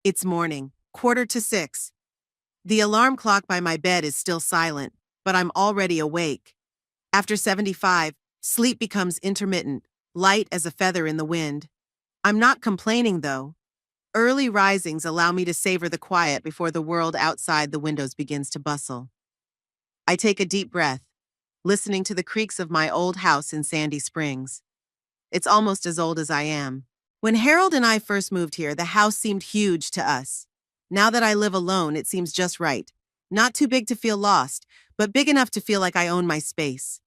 It's morning, 5:45. The alarm clock by my bed is still silent, but I'm already awake. After 75, sleep becomes intermittent, light as a feather in the wind. I'm not complaining though. Early risings allow me to savor the quiet before the world outside the windows begins to bustle. I take a deep breath, listening to the creaks of my old house in Sandy Springs. It's almost as old as I am. When Harold and I first moved here, the house seemed huge to us. Now that I live alone, it seems just right. Not too big to feel lost, but big enough to feel like I own my space.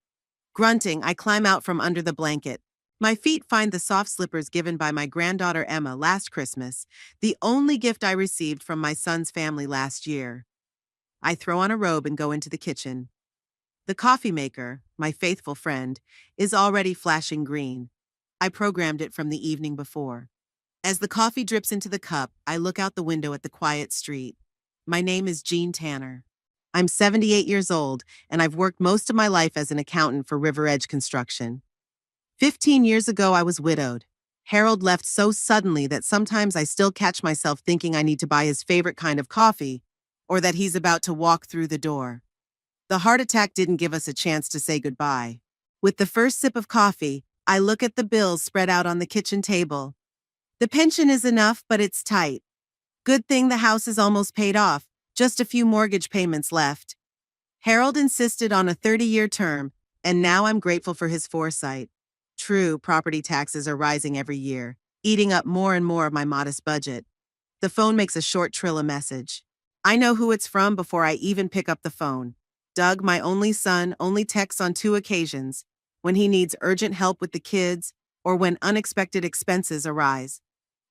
Grunting, I climb out from under the blanket. My feet find the soft slippers given by my granddaughter Emma last Christmas, the only gift I received from my son's family last year. I throw on a robe and go into the kitchen. The coffee maker, my faithful friend, is already flashing green. I programmed it from the evening before. As the coffee drips into the cup, I look out the window at the quiet street. My name is Jean Tanner. I'm 78 years old, and I've worked most of my life as an accountant for River Edge Construction. 15 years ago, I was widowed. Harold left so suddenly that sometimes I still catch myself thinking I need to buy his favorite kind of coffee, or that he's about to walk through the door. The heart attack didn't give us a chance to say goodbye. With the first sip of coffee, I look at the bills spread out on the kitchen table. The pension is enough, but it's tight. Good thing the house is almost paid off, just a few mortgage payments left. Harold insisted on a 30-year term, and now I'm grateful for his foresight. True, property taxes are rising every year, eating up more and more of my modest budget. The phone makes a short trill message. I know who it's from before I even pick up the phone. Doug, my only son, only texts on 2 occasions, when he needs urgent help with the kids or when unexpected expenses arise.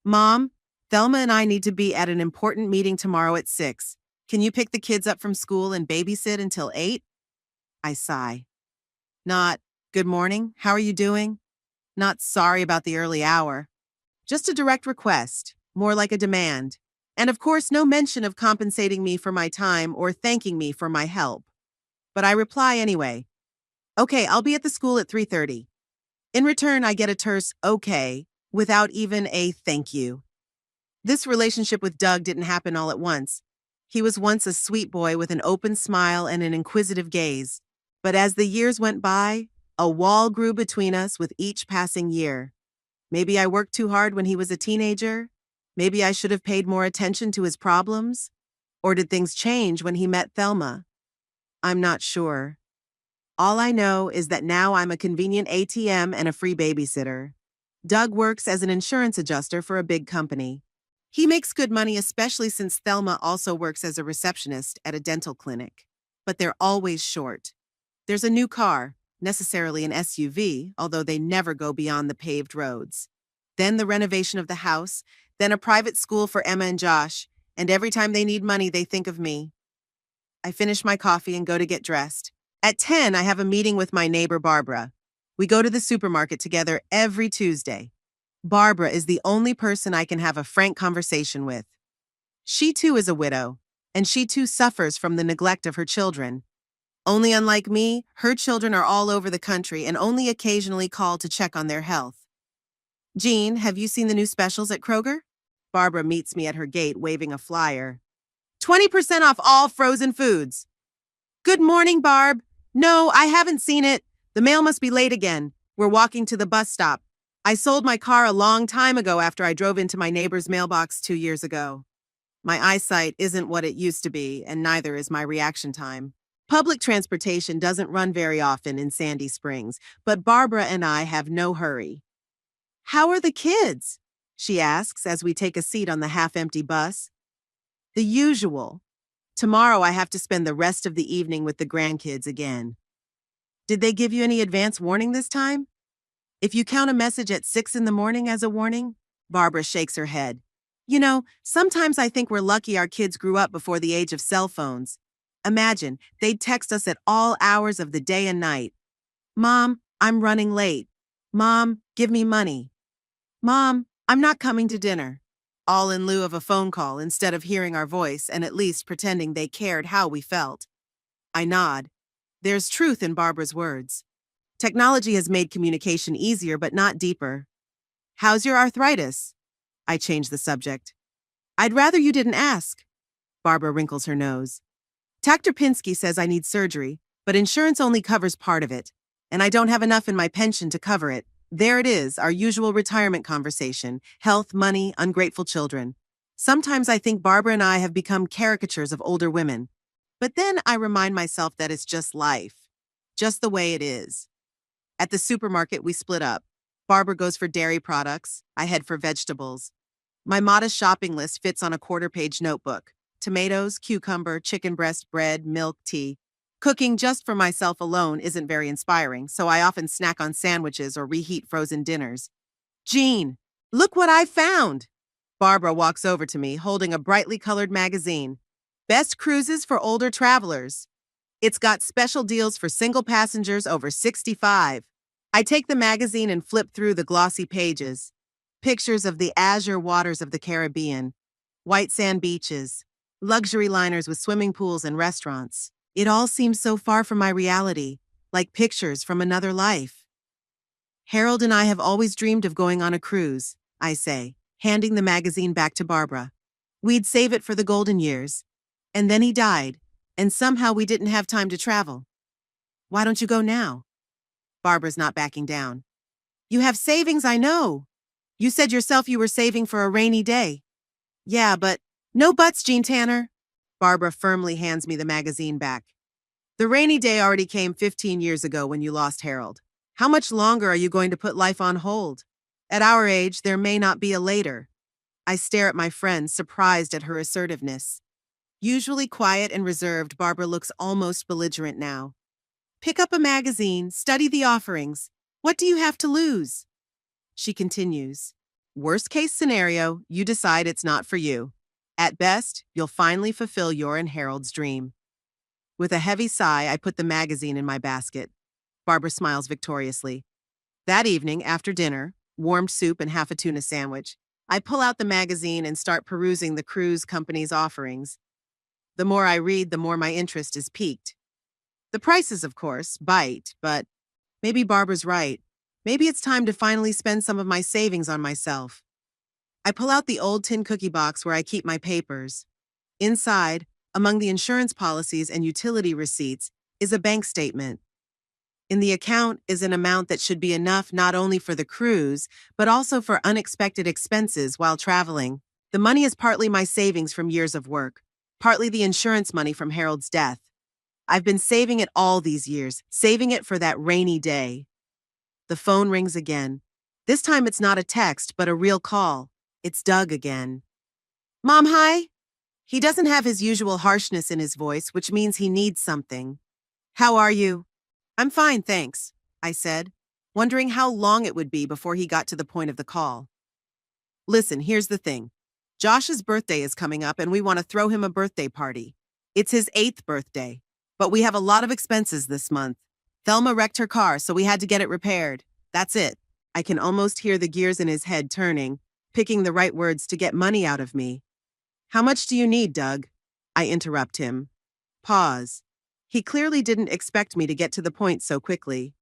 Mom, Thelma and I need to be at an important meeting tomorrow at 6. Can you pick the kids up from school and babysit until 8? I sigh. Not, good morning, how are you doing? Not sorry about the early hour. Just a direct request, more like a demand. And of course, no mention of compensating me for my time or thanking me for my help. But I reply anyway. Okay, I'll be at the school at 3:30. In return, I get a terse okay, without even a thank you. This relationship with Doug didn't happen all at once. He was once a sweet boy with an open smile and an inquisitive gaze. But as the years went by, a wall grew between us with each passing year. Maybe I worked too hard when he was a teenager. Maybe I should have paid more attention to his problems. Or did things change when he met Thelma? I'm not sure. All I know is that now I'm a convenient ATM and a free babysitter. Doug works as an insurance adjuster for a big company. He makes good money, especially since Thelma also works as a receptionist at a dental clinic. But they're always short. There's a new car, necessarily an SUV, although they never go beyond the paved roads. Then the renovation of the house, then a private school for Emma and Josh, and every time they need money, they think of me. I finish my coffee and go to get dressed. At 10, I have a meeting with my neighbor Barbara. We go to the supermarket together every Tuesday. Barbara is the only person I can have a frank conversation with. She too is a widow, and she too suffers from the neglect of her children. Only unlike me, her children are all over the country and only occasionally call to check on their health. Jean, have you seen the new specials at Kroger? Barbara meets me at her gate waving a flyer. 20% off all frozen foods. Good morning, Barb. No, I haven't seen it. The mail must be late again. We're walking to the bus stop. I sold my car a long time ago after I drove into my neighbor's mailbox 2 years ago. My eyesight isn't what it used to be, and neither is my reaction time. Public transportation doesn't run very often in Sandy Springs, but Barbara and I have no hurry. How are the kids? She asks as we take a seat on the half-empty bus. The usual. Tomorrow I have to spend the rest of the evening with the grandkids again. Did they give you any advance warning this time? If you count a message at 6 in the morning as a warning, Barbara shakes her head. You know, sometimes I think we're lucky our kids grew up before the age of cell phones. Imagine, they'd text us at all hours of the day and night. Mom, I'm running late. Mom, give me money. Mom, I'm not coming to dinner. All in lieu of a phone call instead of hearing our voice and at least pretending they cared how we felt. I nod. There's truth in Barbara's words. Technology has made communication easier but not deeper. How's your arthritis? I change the subject. I'd rather you didn't ask. Barbara wrinkles her nose. Dr. Pinsky says I need surgery, but insurance only covers part of it, and I don't have enough in my pension to cover it. There it is, our usual retirement conversation: health, money, ungrateful children. Sometimes I think Barbara and I have become caricatures of older women. But then I remind myself that it's just life, just the way it is. At the supermarket, we split up. Barbara goes for dairy products, I head for vegetables. My modest shopping list fits on a quarter-page notebook: tomatoes, cucumber, chicken breast, bread, milk, tea. Cooking just for myself alone isn't very inspiring, so I often snack on sandwiches or reheat frozen dinners. Jean, look what I found! Barbara walks over to me, holding a brightly colored magazine. Best cruises for older travelers. It's got special deals for single passengers over 65. I take the magazine and flip through the glossy pages. Pictures of the azure waters of the Caribbean, white sand beaches, luxury liners with swimming pools and restaurants. It all seems so far from my reality, like pictures from another life. Harold and I have always dreamed of going on a cruise, I say, handing the magazine back to Barbara. We'd save it for the golden years. And then he died, and somehow we didn't have time to travel. Why don't you go now? Barbara's not backing down. You have savings, I know. You said yourself you were saving for a rainy day. Yeah, but no buts, Jean Tanner. Barbara firmly hands me the magazine back. The rainy day already came 15 years ago when you lost Harold. How much longer are you going to put life on hold? At our age, there may not be a later. I stare at my friend, surprised at her assertiveness. Usually quiet and reserved, Barbara looks almost belligerent now. Pick up a magazine, study the offerings. What do you have to lose? She continues. Worst case scenario, you decide it's not for you. At best, you'll finally fulfill your and Harold's dream. With a heavy sigh, I put the magazine in my basket. Barbara smiles victoriously. That evening, after dinner, warmed soup and half a tuna sandwich, I pull out the magazine and start perusing the cruise company's offerings. The more I read, the more my interest is piqued. The prices, of course, bite, but maybe Barbara's right. Maybe it's time to finally spend some of my savings on myself. I pull out the old tin cookie box where I keep my papers. Inside, among the insurance policies and utility receipts, is a bank statement. In the account is an amount that should be enough not only for the cruise, but also for unexpected expenses while traveling. The money is partly my savings from years of work, partly the insurance money from Harold's death. I've been saving it all these years, saving it for that rainy day. The phone rings again. This time it's not a text, but a real call. It's Doug again. Mom, hi? He doesn't have his usual harshness in his voice, which means he needs something. How are you? I'm fine, thanks, I said, wondering how long it would be before he got to the point of the call. Listen, here's the thing. Josh's birthday is coming up and we want to throw him a birthday party. It's his 8th birthday, but we have a lot of expenses this month. Thelma wrecked her car, so we had to get it repaired. That's it. I can almost hear the gears in his head turning, picking the right words to get money out of me. How much do you need, Doug? I interrupt him. Pause. He clearly didn't expect me to get to the point so quickly.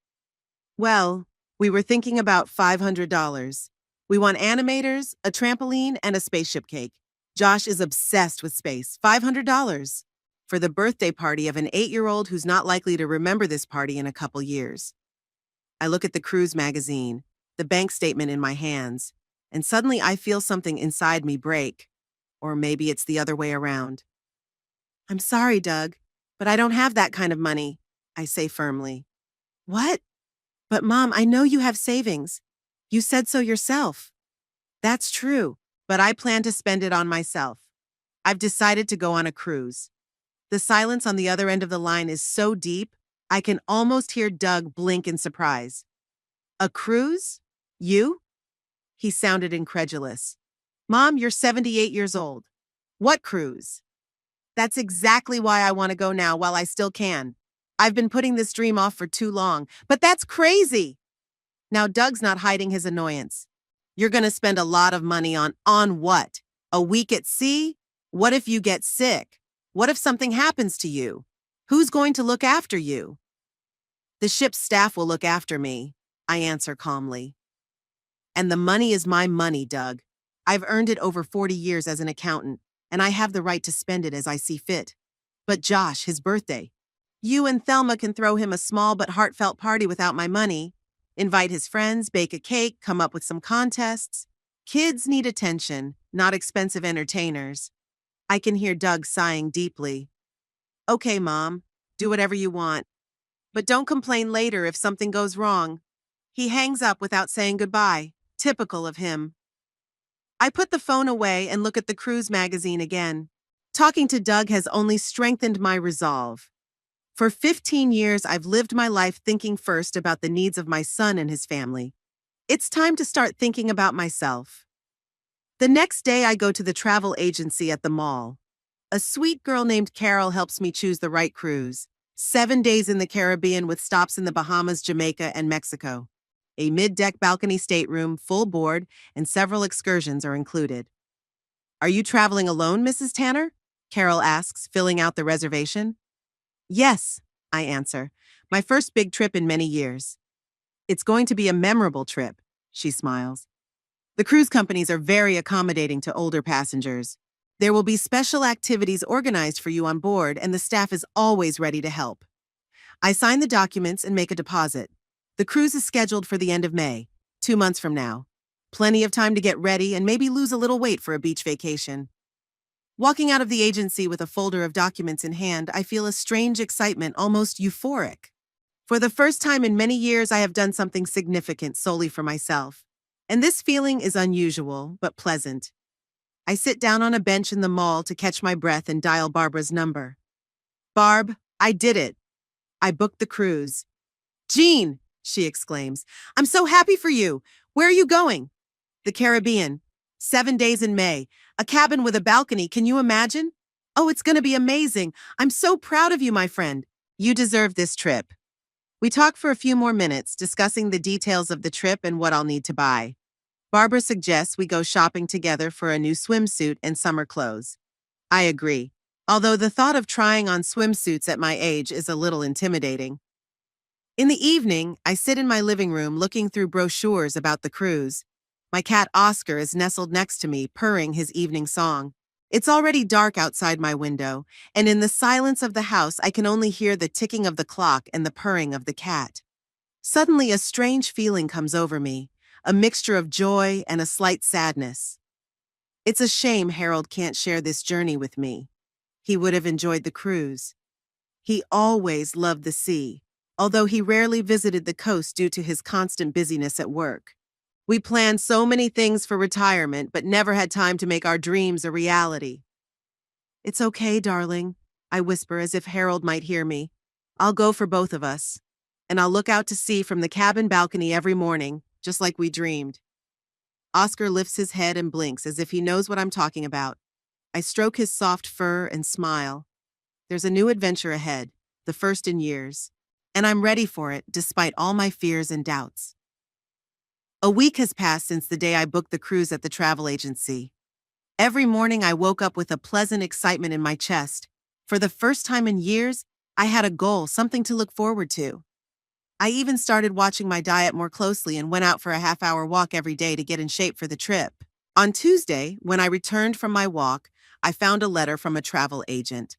Well, we were thinking about $500. We want animators, a trampoline, and a spaceship cake. Josh is obsessed with space. $500 for the birthday party of an 8-year-old who's not likely to remember this party in a couple years. I look at the cruise magazine, the bank statement in my hands, and suddenly I feel something inside me break. Or maybe it's the other way around. I'm sorry, Doug, but I don't have that kind of money, I say firmly. What? But Mom, I know you have savings. You said so yourself. That's true, but I plan to spend it on myself. I've decided to go on a cruise. The silence on the other end of the line is so deep, I can almost hear Doug blink in surprise. A cruise? You? He sounded incredulous. Mom, you're 78 years old. What cruise? That's exactly why I want to go now while I still can. I've been putting this dream off for too long, but that's crazy. Now Doug's not hiding his annoyance. You're going to spend a lot of money on what? A week at sea? What if you get sick? What if something happens to you? Who's going to look after you? The ship's staff will look after me, I answer calmly. And the money is my money, Doug. I've earned it over 40 years as an accountant, and I have the right to spend it as I see fit. But Josh, his birthday. You and Thelma can throw him a small but heartfelt party without my money. Invite his friends, bake a cake, come up with some contests. Kids need attention, not expensive entertainers. I can hear Doug sighing deeply. Okay, Mom, do whatever you want. But don't complain later if something goes wrong. He hangs up without saying goodbye, typical of him. I put the phone away and look at the cruise magazine again. Talking to Doug has only strengthened my resolve. For 15 years, I've lived my life thinking first about the needs of my son and his family. It's time to start thinking about myself. The next day, I go to the travel agency at the mall. A sweet girl named Carol helps me choose the right cruise. 7 days in the Caribbean with stops in the Bahamas, Jamaica, and Mexico. A mid-deck balcony stateroom, full board, and several excursions are included. Are you traveling alone, Mrs. Tanner? Carol asks, filling out the reservation. Yes, I answer. My first big trip in many years. It's going to be a memorable trip, she smiles. The cruise companies are very accommodating to older passengers. There will be special activities organized for you on board, and the staff is always ready to help. I sign the documents and make a deposit. The cruise is scheduled for the end of May, 2 months from now. Plenty of time to get ready and maybe lose a little weight for a beach vacation. Walking out of the agency with a folder of documents in hand, I feel a strange excitement, almost euphoric. For the first time in many years, I have done something significant solely for myself. And this feeling is unusual, but pleasant. I sit down on a bench in the mall to catch my breath and dial Barbara's number. Barb, I did it. I booked the cruise. Jean, she exclaims, I'm so happy for you. Where are you going? The Caribbean. 7 days in May. A cabin with a balcony, can you imagine? Oh, it's going to be amazing. I'm so proud of you, my friend. You deserve this trip. We talk for a few more minutes, discussing the details of the trip and what I'll need to buy. Barbara suggests we go shopping together for a new swimsuit and summer clothes. I agree, although the thought of trying on swimsuits at my age is a little intimidating. In the evening, I sit in my living room looking through brochures about the cruise. My cat Oscar is nestled next to me, purring his evening song. It's already dark outside my window, and in the silence of the house, I can only hear the ticking of the clock and the purring of the cat. Suddenly, a strange feeling comes over me, a mixture of joy and a slight sadness. It's a shame Harold can't share this journey with me. He would have enjoyed the cruise. He always loved the sea, although he rarely visited the coast due to his constant busyness at work. We planned so many things for retirement, but never had time to make our dreams a reality. It's okay, darling, I whisper as if Harold might hear me. I'll go for both of us, and I'll look out to sea from the cabin balcony every morning, just like we dreamed. Oscar lifts his head and blinks as if he knows what I'm talking about. I stroke his soft fur and smile. There's a new adventure ahead, the first in years, and I'm ready for it despite all my fears and doubts. A week has passed since the day I booked the cruise at the travel agency. Every morning I woke up with a pleasant excitement in my chest. For the first time in years, I had a goal, something to look forward to. I even started watching my diet more closely and went out for a half-hour walk every day to get in shape for the trip. On Tuesday, when I returned from my walk, I found a letter from a travel agent.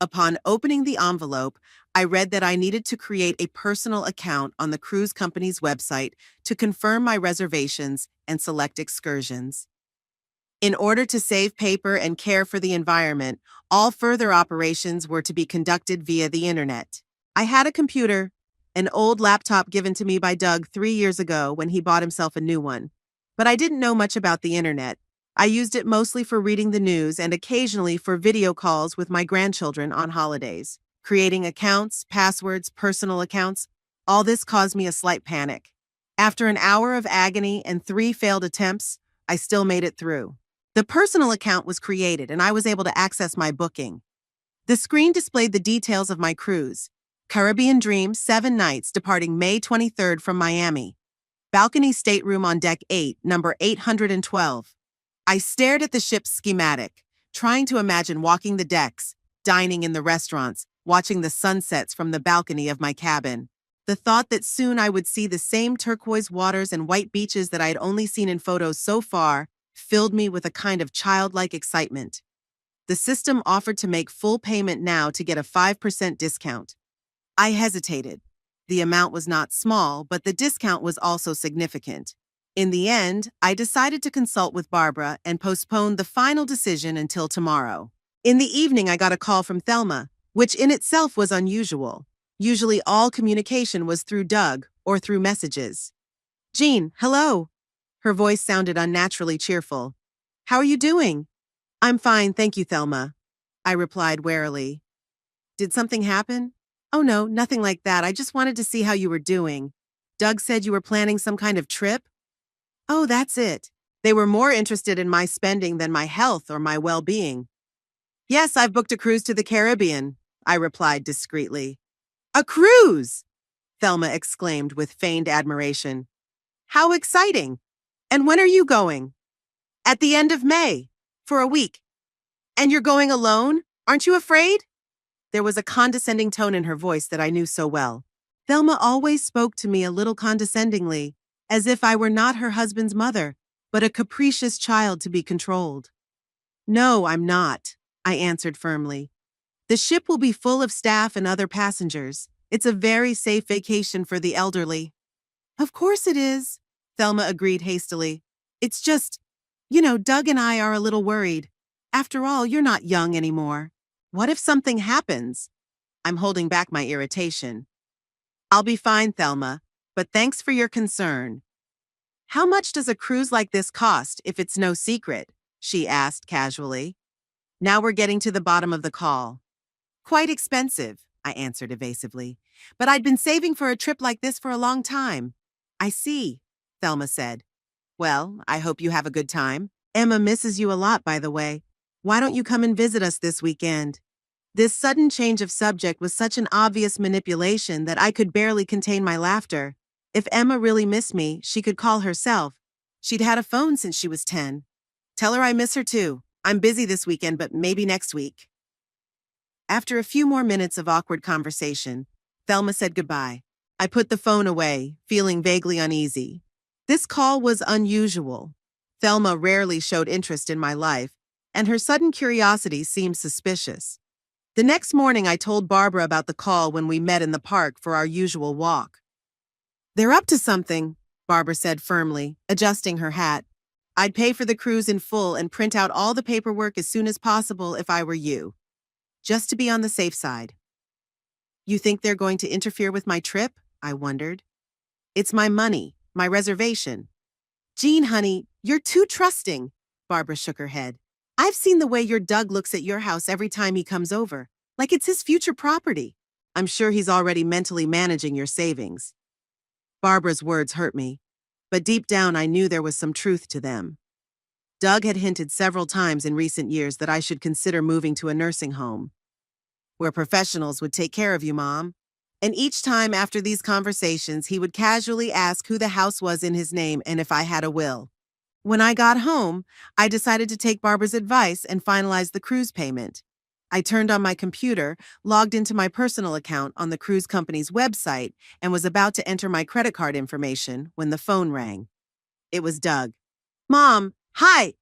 Upon opening the envelope, I read that I needed to create a personal account on the cruise company's website to confirm my reservations and select excursions. In order to save paper and care for the environment, all further operations were to be conducted via the internet. I had a computer, an old laptop given to me by Doug 3 years ago when he bought himself a new one. But I didn't know much about the internet. I used it mostly for reading the news and occasionally for video calls with my grandchildren on holidays. Creating accounts, passwords, personal accounts, all this caused me a slight panic. After an hour of agony and 3 failed attempts, I still made it through. The personal account was created and I was able to access my booking. The screen displayed the details of my cruise. Caribbean Dream, 7 nights, departing May 23rd from Miami. Balcony stateroom on deck 8, number 812. I stared at the ship's schematic, trying to imagine walking the decks, dining in the restaurants, watching the sunsets from the balcony of my cabin. The thought that soon I would see the same turquoise waters and white beaches that I had only seen in photos so far filled me with a kind of childlike excitement. The system offered to make full payment now to get a 5% discount. I hesitated. The amount was not small, but the discount was also significant. In the end, I decided to consult with Barbara and postponed the final decision until tomorrow. In the evening, I got a call from Thelma, which in itself was unusual. Usually all communication was through Doug or through messages. "Jean, hello." Her voice sounded unnaturally cheerful. "How are you doing?" "I'm fine, thank you, Thelma," I replied warily. "Did something happen?" "Oh no, nothing like that. I just wanted to see how you were doing. Doug said you were planning some kind of trip?" "Oh, that's it. They were more interested in my spending than my health or my well-being." "Yes, I've booked a cruise to the Caribbean," I replied discreetly. "A cruise!" Thelma exclaimed with feigned admiration. "How exciting! And when are you going?" "At the end of May, for a week." "And you're going alone? Aren't you afraid?" There was a condescending tone in her voice that I knew so well. Thelma always spoke to me a little condescendingly, as if I were not her husband's mother, but a capricious child to be controlled. "No, I'm not," I answered firmly. "The ship will be full of staff and other passengers. It's a very safe vacation for the elderly." "Of course it is," Thelma agreed hastily. "It's just, Doug and I are a little worried. After all, you're not young anymore. What if something happens?" I'm holding back my irritation. "I'll be fine, Thelma, but thanks for your concern." "How much does a cruise like this cost, if it's no secret?" she asked casually. Now we're getting to the bottom of the call. "Quite expensive," I answered evasively, "but I'd been saving for a trip like this for a long time." "I see," Thelma said. "Well, I hope you have a good time. Emma misses you a lot, by the way. Why don't you come and visit us this weekend?" This sudden change of subject was such an obvious manipulation that I could barely contain my laughter. If Emma really missed me, she could call herself. She'd had a phone since she was 10. "Tell her I miss her too. I'm busy this weekend, but maybe next week." After a few more minutes of awkward conversation, Thelma said goodbye. I put the phone away, feeling vaguely uneasy. This call was unusual. Thelma rarely showed interest in my life, and her sudden curiosity seemed suspicious. The next morning, I told Barbara about the call when we met in the park for our usual walk. "They're up to something," Barbara said firmly, adjusting her hat. "I'd pay for the cruise in full and print out all the paperwork as soon as possible if I were you, just to be on the safe side." "You think they're going to interfere with my trip?" I wondered. "It's my money, my reservation." "Jean, honey, you're too trusting," Barbara shook her head. "I've seen the way your Doug looks at your house every time he comes over, like it's his future property. I'm sure he's already mentally managing your savings." Barbara's words hurt me, but deep down I knew there was some truth to them. Doug had hinted several times in recent years that I should consider moving to a nursing home, where professionals would take care of you, Mom. And each time after these conversations, he would casually ask who the house was in his name and if I had a will. When I got home, I decided to take Barbara's advice and finalize the cruise payment. I turned on my computer, logged into my personal account on the cruise company's website, and was about to enter my credit card information when the phone rang. It was Doug. "Mom, hi!"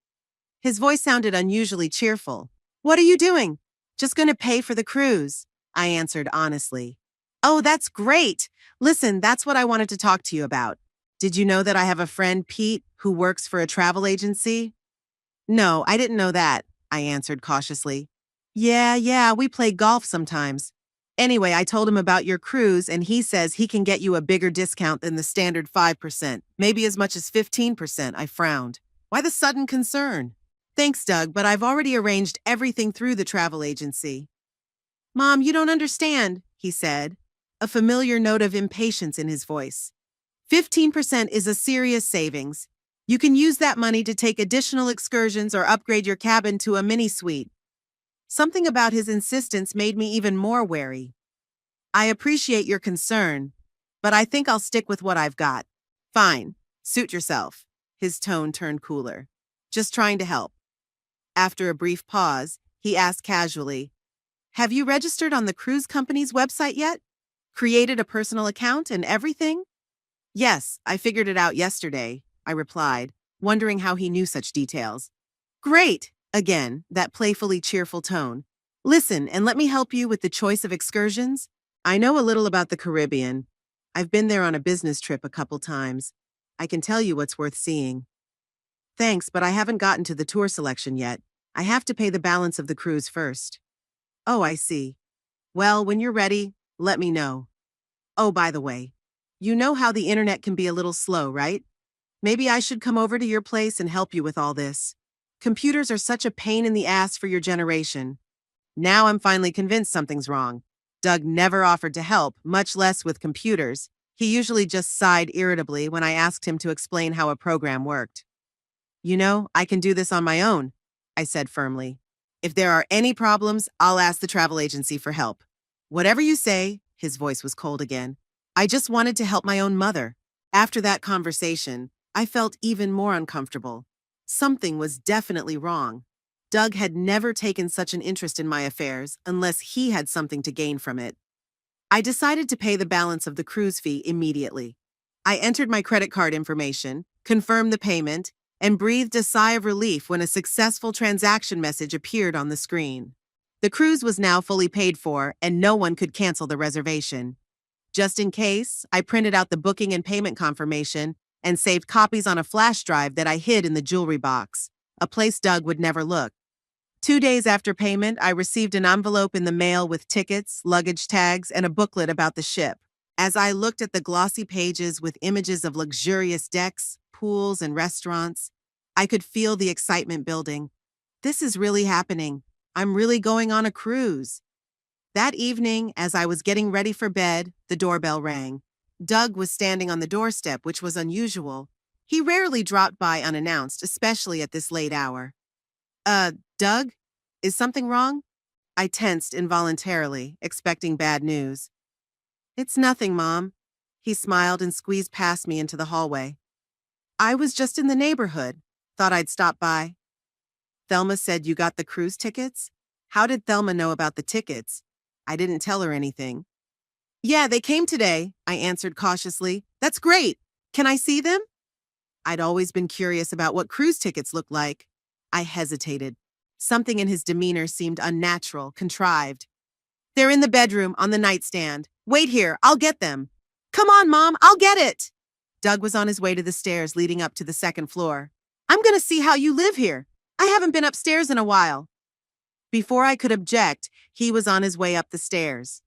His voice sounded unusually cheerful. "What are you doing?" "Just going to pay for the cruise," I answered honestly. "Oh, that's great. Listen, that's what I wanted to talk to you about. Did you know that I have a friend, Pete, who works for a travel agency?" "No, I didn't know that," I answered cautiously. Yeah, we play golf sometimes. Anyway, I told him about your cruise, and he says he can get you a bigger discount than the standard 5%, maybe as much as 15%. I frowned. Why the sudden concern? "Thanks, Doug, but I've already arranged everything through the travel agency." "Mom, you don't understand," he said, a familiar note of impatience in his voice. 15% is a serious savings. You can use that money to take additional excursions or upgrade your cabin to a mini suite. Something about his insistence made me even more wary. "I appreciate your concern, but I think I'll stick with what I've got." "Fine, suit yourself." His tone turned cooler. "Just trying to help." After a brief pause, he asked casually, "Have you registered on the cruise company's website yet? Created a personal account and everything?" "Yes, I figured it out yesterday," I replied, wondering how he knew such details. Great! Again, that playfully cheerful tone. Listen, and let me help you with the choice of excursions. I know a little about the Caribbean. I've been there on a business trip a couple times. I can tell you what's worth seeing. Thanks, but I haven't gotten to the tour selection yet. I have to pay the balance of the cruise first. Oh, I see. Well, when you're ready, let me know. Oh, by the way, you know how the internet can be a little slow, right? Maybe I should come over to your place and help you with all this. Computers are such a pain in the ass for your generation. Now I'm finally convinced something's wrong. Doug never offered to help, much less with computers. He usually just sighed irritably when I asked him to explain how a program worked. You know, I can do this on my own, I said firmly. If there are any problems, I'll ask the travel agency for help. Whatever you say, his voice was cold again. I just wanted to help my own mother. After that conversation, I felt even more uncomfortable. Something was definitely wrong. Doug had never taken such an interest in my affairs unless he had something to gain from it. I decided to pay the balance of the cruise fee immediately. I entered my credit card information, confirmed the payment, and breathed a sigh of relief when a successful transaction message appeared on the screen. The cruise was now fully paid for, and no one could cancel the reservation. Just in case, I printed out the booking and payment confirmation and saved copies on a flash drive that I hid in the jewelry box, a place Doug would never look. 2 days after payment, I received an envelope in the mail with tickets, luggage tags, and a booklet about the ship. As I looked at the glossy pages with images of luxurious decks, pools, and restaurants, I could feel the excitement building. This is really happening. I'm really going on a cruise. That evening, as I was getting ready for bed, the doorbell rang. Doug was standing on the doorstep, which was unusual. He rarely dropped by unannounced, especially at this late hour. Doug? Is something wrong? I tensed involuntarily, expecting bad news. It's nothing, Mom. He smiled and squeezed past me into the hallway. I was just in the neighborhood. Thought I'd stop by. Thelma said you got the cruise tickets? How did Thelma know about the tickets? I didn't tell her anything. Yeah, they came today, I answered cautiously. That's great. Can I see them? I'd always been curious about what cruise tickets looked like. I hesitated. Something in his demeanor seemed unnatural, contrived. They're in the bedroom, on the nightstand. Wait here, I'll get them. Come on, Mom, I'll get it. Doug was on his way to the stairs leading up to the second floor. I'm going to see how you live here. I haven't been upstairs in a while. Before I could object, he was on his way up the stairs.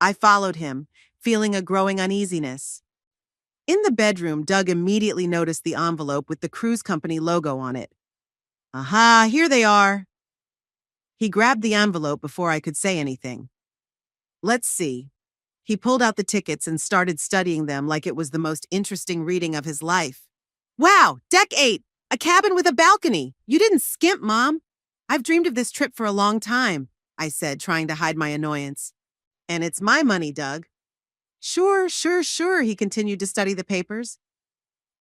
I followed him, feeling a growing uneasiness. In the bedroom, Doug immediately noticed the envelope with the cruise company logo on it. Aha, here they are. He grabbed the envelope before I could say anything. Let's see. He pulled out the tickets and started studying them like it was the most interesting reading of his life. Wow, Deck 8, a cabin with a balcony. You didn't skimp, Mom. I've dreamed of this trip for a long time, I said, trying to hide my annoyance. And it's my money, Doug. Sure, he continued to study the papers.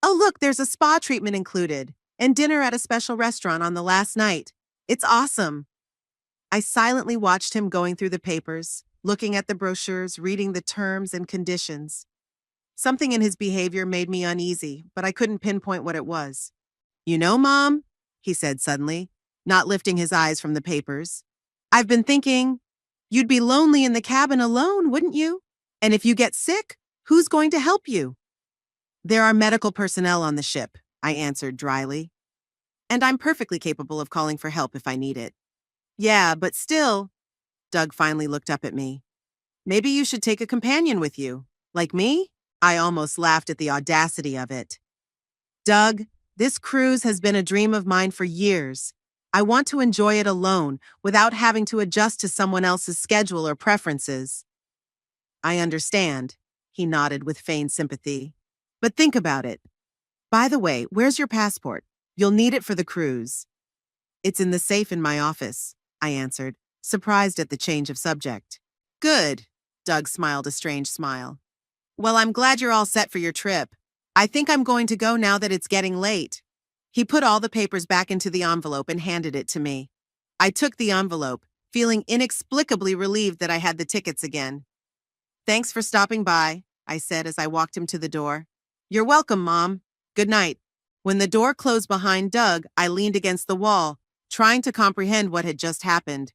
Oh, look, there's a spa treatment included, and dinner at a special restaurant on the last night. It's awesome. I silently watched him going through the papers, looking at the brochures, reading the terms and conditions. Something in his behavior made me uneasy, but I couldn't pinpoint what it was. You know, Mom, he said suddenly, not lifting his eyes from the papers. I've been thinking, you'd be lonely in the cabin alone, wouldn't you? And if you get sick, who's going to help you? There are medical personnel on the ship, I answered dryly. And I'm perfectly capable of calling for help if I need it. Yeah, but still, Doug finally looked up at me. Maybe you should take a companion with you. Like me? I almost laughed at the audacity of it. Doug, this cruise has been a dream of mine for years. I want to enjoy it alone, without having to adjust to someone else's schedule or preferences. I understand, he nodded with feigned sympathy. But think about it. By the way, where's your passport? You'll need it for the cruise. It's in the safe in my office, I answered, surprised at the change of subject. Good, Doug smiled a strange smile. Well, I'm glad you're all set for your trip. I think I'm going to go now that it's getting late. He put all the papers back into the envelope and handed it to me. I took the envelope, feeling inexplicably relieved that I had the tickets again. Thanks for stopping by, I said as I walked him to the door. You're welcome, Mom. Good night. When the door closed behind Doug, I leaned against the wall, trying to comprehend what had just happened.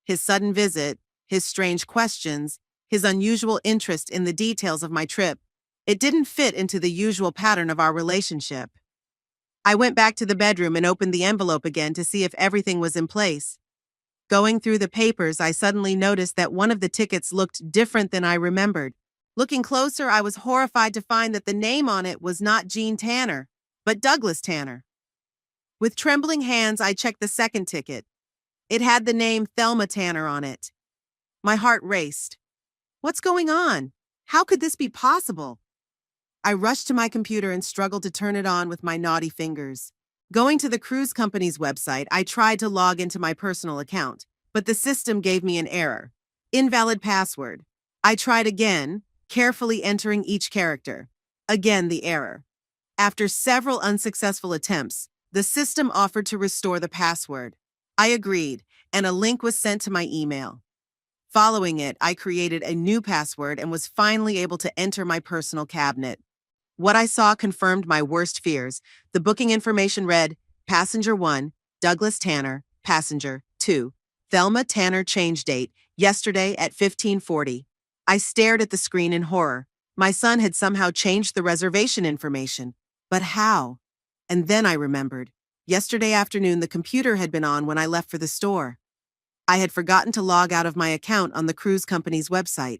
His sudden visit, his strange questions, his unusual interest in the details of my trip. It didn't fit into the usual pattern of our relationship. I went back to the bedroom and opened the envelope again to see if everything was in place. Going through the papers, I suddenly noticed that one of the tickets looked different than I remembered. Looking closer, I was horrified to find that the name on it was not Gene Tanner, but Douglas Tanner. With trembling hands, I checked the second ticket. It had the name Thelma Tanner on it. My heart raced. What's going on? How could this be possible? I rushed to my computer and struggled to turn it on with my naughty fingers. Going to the cruise company's website, I tried to log into my personal account, but the system gave me an error. Invalid password. I tried again, carefully entering each character. Again, the error. After several unsuccessful attempts, the system offered to restore the password. I agreed, and a link was sent to my email. Following it, I created a new password and was finally able to enter my personal cabinet. What I saw confirmed my worst fears. The booking information read, Passenger 1, Douglas Tanner, Passenger 2, Thelma Tanner change date, yesterday at 15:40. I stared at the screen in horror. My son had somehow changed the reservation information. But how? And then I remembered. Yesterday afternoon, the computer had been on when I left for the store. I had forgotten to log out of my account on the cruise company's website.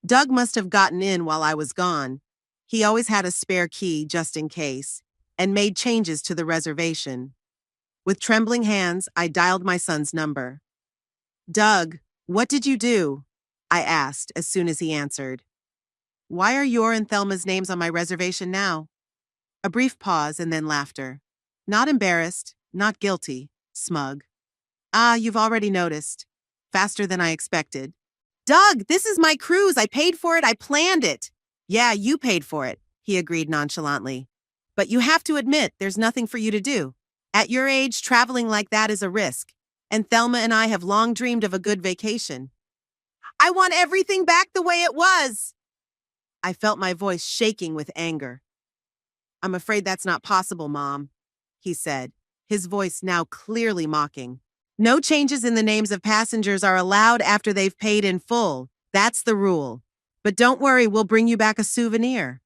Doug must have gotten in while I was gone. He always had a spare key just in case, and made changes to the reservation. With trembling hands, I dialed my son's number. Doug, what did you do? I asked as soon as he answered. Why are your and Thelma's names on my reservation now? A brief pause and then laughter. Not embarrassed, not guilty, smug. Ah, you've already noticed. Faster than I expected. Doug, this is my cruise. I paid for it. I planned it. Yeah, you paid for it, he agreed nonchalantly. But you have to admit, there's nothing for you to do. At your age, traveling like that is a risk. And Thelma and I have long dreamed of a good vacation. I want everything back the way it was. I felt my voice shaking with anger. I'm afraid that's not possible, Mom, he said, his voice now clearly mocking. No changes in the names of passengers are allowed after they've paid in full. That's the rule. But don't worry, we'll bring you back a souvenir.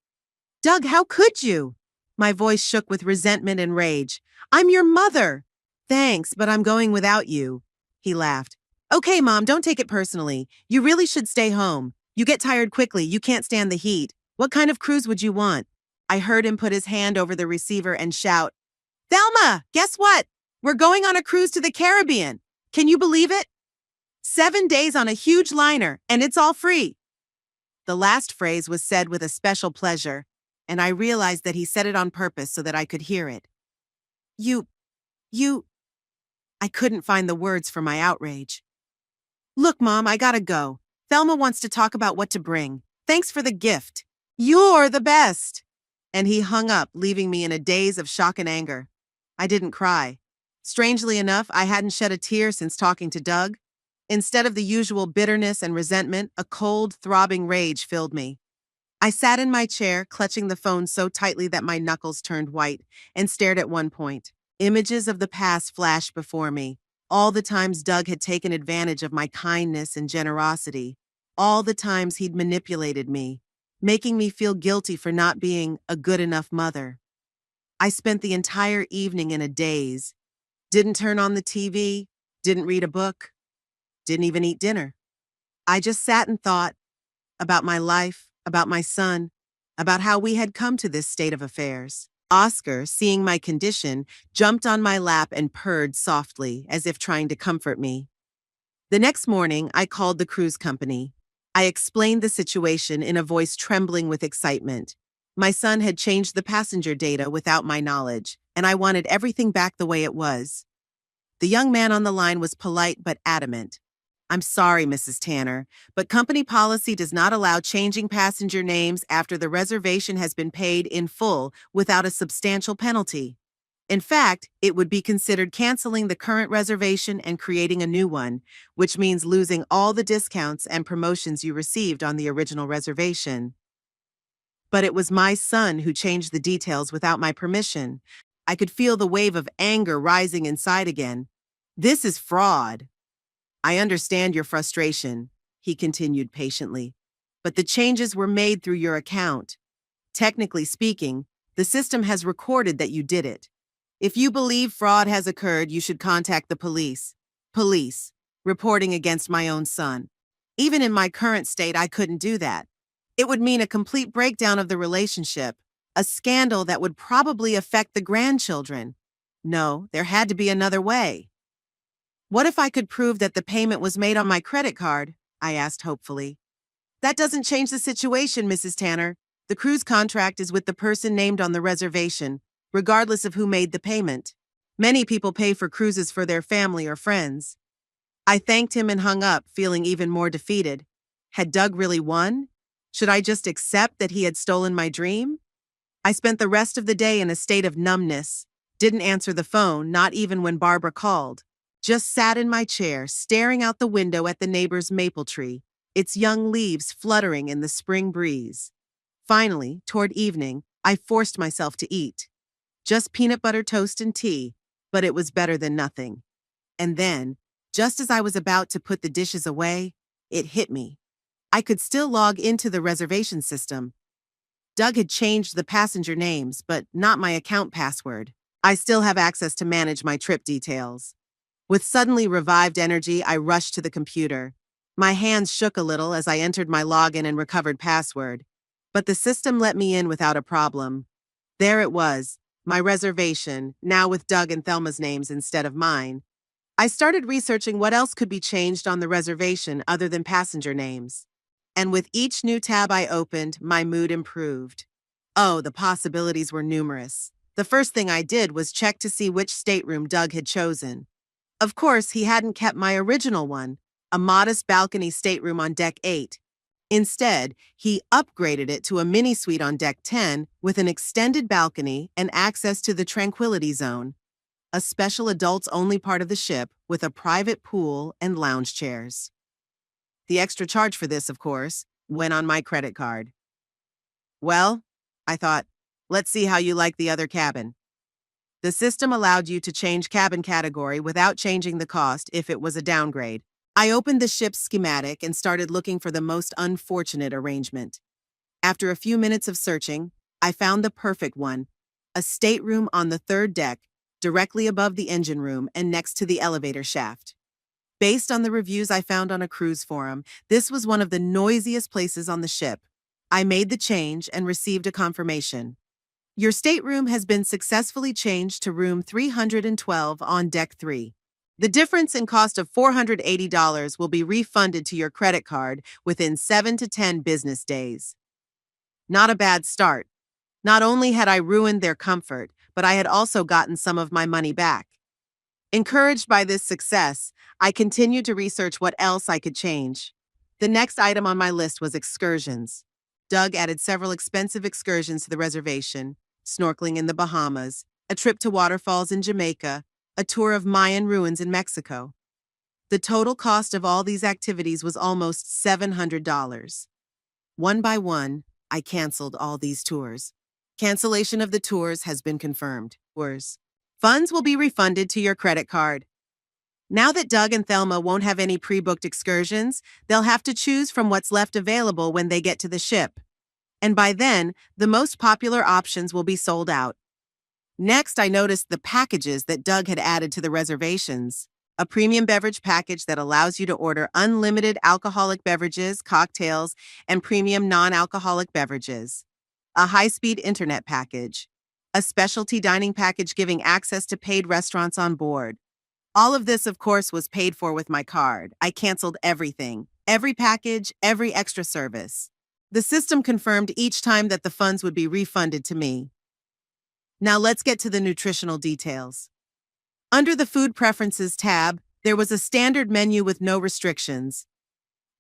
Doug, how could you? My voice shook with resentment and rage. I'm your mother. Thanks, but I'm going without you. He laughed. Okay, Mom, don't take it personally. You really should stay home. You get tired quickly. You can't stand the heat. What kind of cruise would you want? I heard him put his hand over the receiver and shout, Thelma, guess what? We're going on a cruise to the Caribbean. Can you believe it? 7 days on a huge liner, and it's all free. The last phrase was said with a special pleasure, and I realized that he said it on purpose so that I could hear it. You... I couldn't find the words for my outrage. Look, Mom, I gotta go. Thelma wants to talk about what to bring. Thanks for the gift. You're the best. And he hung up, leaving me in a daze of shock and anger. I didn't cry. Strangely enough, I hadn't shed a tear since talking to Doug. Instead of the usual bitterness and resentment, a cold, throbbing rage filled me. I sat in my chair, clutching the phone so tightly that my knuckles turned white, and stared at one point. Images of the past flashed before me. All the times Doug had taken advantage of my kindness and generosity. All the times he'd manipulated me, making me feel guilty for not being a good enough mother. I spent the entire evening in a daze. Didn't turn on the TV, didn't read a book, didn't even eat dinner. I just sat and thought about my life, about my son, about how we had come to this state of affairs. Oscar, seeing my condition, jumped on my lap and purred softly, as if trying to comfort me. The next morning, I called the cruise company. I explained the situation in a voice trembling with excitement. My son had changed the passenger data without my knowledge, and I wanted everything back the way it was. The young man on the line was polite but adamant. I'm sorry, Mrs. Tanner, but company policy does not allow changing passenger names after the reservation has been paid in full without a substantial penalty. In fact, it would be considered canceling the current reservation and creating a new one, which means losing all the discounts and promotions you received on the original reservation. But it was my son who changed the details without my permission. I could feel the wave of anger rising inside again. This is fraud. I understand your frustration, he continued patiently. But the changes were made through your account. Technically speaking, the system has recorded that you did it. If you believe fraud has occurred, you should contact the police. Police, reporting against my own son. Even in my current state, I couldn't do that. It would mean a complete breakdown of the relationship, a scandal that would probably affect the grandchildren. No, there had to be another way. What if I could prove that the payment was made on my credit card? I asked hopefully. That doesn't change the situation, Mrs. Tanner. The cruise contract is with the person named on the reservation, regardless of who made the payment. Many people pay for cruises for their family or friends. I thanked him and hung up, feeling even more defeated. Had Doug really won? Should I just accept that he had stolen my dream? I spent the rest of the day in a state of numbness. Didn't answer the phone, not even when Barbara called. Just sat in my chair, staring out the window at the neighbor's maple tree, its young leaves fluttering in the spring breeze. Finally, toward evening, I forced myself to eat. Just peanut butter toast and tea, but it was better than nothing. And then, just as I was about to put the dishes away, it hit me. I could still log into the reservation system. Doug had changed the passenger names, but not my account password. I still have access to manage my trip details. With suddenly revived energy, I rushed to the computer. My hands shook a little as I entered my login and recovered password. But the system let me in without a problem. There it was, my reservation, now with Doug and Thelma's names instead of mine. I started researching what else could be changed on the reservation other than passenger names. And with each new tab I opened, my mood improved. Oh, the possibilities were numerous. The first thing I did was check to see which stateroom Doug had chosen. Of course, he hadn't kept my original one, a modest balcony stateroom on deck 8. Instead, he upgraded it to a mini suite on deck 10 with an extended balcony and access to the Tranquility Zone, a special adults-only part of the ship with a private pool and lounge chairs. The extra charge for this, of course, went on my credit card. Well, I thought, let's see how you like the other cabin. The system allowed you to change cabin category without changing the cost if it was a downgrade. I opened the ship's schematic and started looking for the most unfortunate arrangement. After a few minutes of searching, I found the perfect one, a stateroom on the third deck, directly above the engine room and next to the elevator shaft. Based on the reviews I found on a cruise forum, this was one of the noisiest places on the ship. I made the change and received a confirmation. Your stateroom has been successfully changed to room 312 on deck 3. The difference in cost of $480 will be refunded to your credit card within 7 to 10 business days. Not a bad start. Not only had I ruined their comfort, but I had also gotten some of my money back. Encouraged by this success, I continued to research what else I could change. The next item on my list was excursions. Doug added several expensive excursions to the reservation: snorkeling in the Bahamas, a trip to waterfalls in Jamaica, a tour of Mayan ruins in Mexico. The total cost of all these activities was almost $700. One by one, I canceled all these tours. Cancellation of the tours has been confirmed. Funds will be refunded to your credit card. Now that Doug and Thelma won't have any pre-booked excursions, they'll have to choose from what's left available when they get to the ship. And by then, the most popular options will be sold out. Next, I noticed the packages that Doug had added to the reservations. A premium beverage package that allows you to order unlimited alcoholic beverages, cocktails, and premium non-alcoholic beverages. A high-speed internet package. A specialty dining package giving access to paid restaurants on board. All of this, of course, was paid for with my card. I canceled everything. Every package, every extra service. The system confirmed each time that the funds would be refunded to me. Now let's get to the nutritional details. Under the Food Preferences tab, there was a standard menu with no restrictions.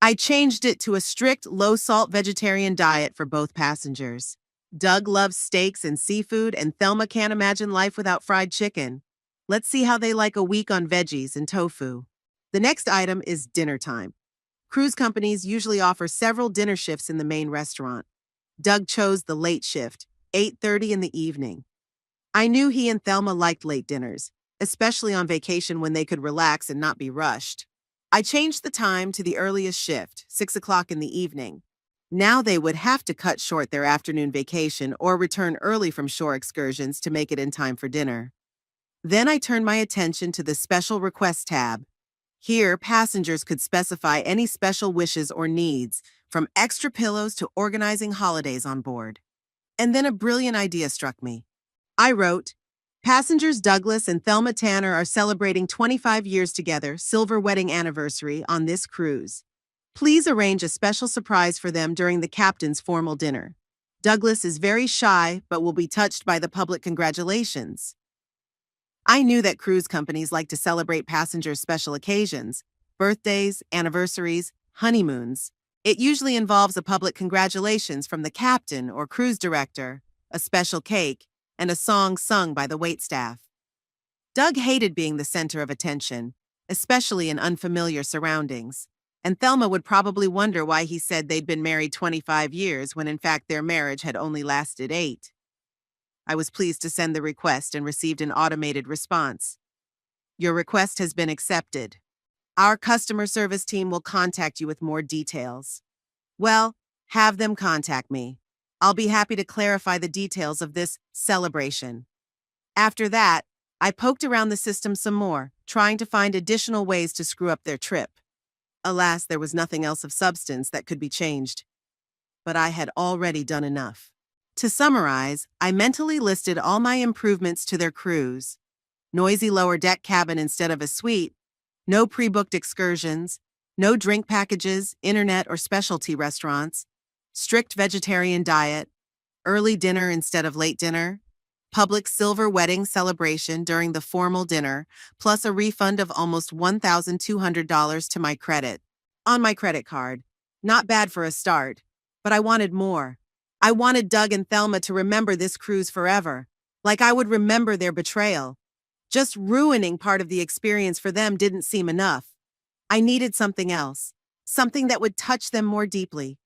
I changed it to a strict, low-salt vegetarian diet for both passengers. Doug loves steaks and seafood, and Thelma can't imagine life without fried chicken. Let's see how they like a week on veggies and tofu. The next item is dinner time. Cruise companies usually offer several dinner shifts in the main restaurant. Doug chose the late shift, 8:30 in the evening. I knew he and Thelma liked late dinners, especially on vacation when they could relax and not be rushed. I changed the time to the earliest shift, 6 o'clock in the evening. Now they would have to cut short their afternoon vacation or return early from shore excursions to make it in time for dinner. Then I turned my attention to the Special Request tab. Here, passengers could specify any special wishes or needs, from extra pillows to organizing holidays on board. And then a brilliant idea struck me. I wrote, "Passengers Douglas and Thelma Tanner are celebrating 25 years together, silver wedding anniversary, on this cruise. Please arrange a special surprise for them during the captain's formal dinner. Douglas is very shy, but will be touched by the public congratulations." I knew that cruise companies like to celebrate passengers' special occasions, birthdays, anniversaries, honeymoons. It usually involves a public congratulations from the captain or cruise director, a special cake, and a song sung by the waitstaff. Doug hated being the center of attention, especially in unfamiliar surroundings, and Thelma would probably wonder why he said they'd been married 25 years when in fact their marriage had only lasted 8. I was pleased to send the request and received an automated response. "Your request has been accepted. Our customer service team will contact you with more details." Well, have them contact me. I'll be happy to clarify the details of this celebration. After that, I poked around the system some more, trying to find additional ways to screw up their trip. Alas, there was nothing else of substance that could be changed. But I had already done enough. To summarize, I mentally listed all my improvements to their cruise: noisy lower deck cabin instead of a suite, no pre-booked excursions, no drink packages, internet or specialty restaurants, strict vegetarian diet, early dinner instead of late dinner, public silver wedding celebration during the formal dinner, plus a refund of almost $1,200 to my credit, on my credit card. Not bad for a start, but I wanted more. I wanted Doug and Thelma to remember this cruise forever, like I would remember their betrayal. Just ruining part of the experience for them didn't seem enough. I needed something else, something that would touch them more deeply.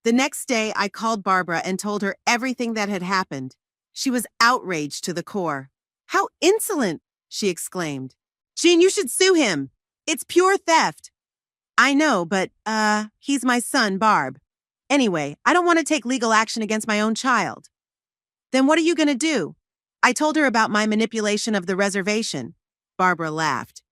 The next day, I called Barbara and told her everything that had happened. She was outraged to the core. "How insolent!" she exclaimed. "Jean, you should sue him. It's pure theft." "I know, but, he's my son, Barb. Anyway, I don't want to take legal action against my own child." "Then what are you going to do?" I told her about my manipulation of the reservation. Barbara laughed.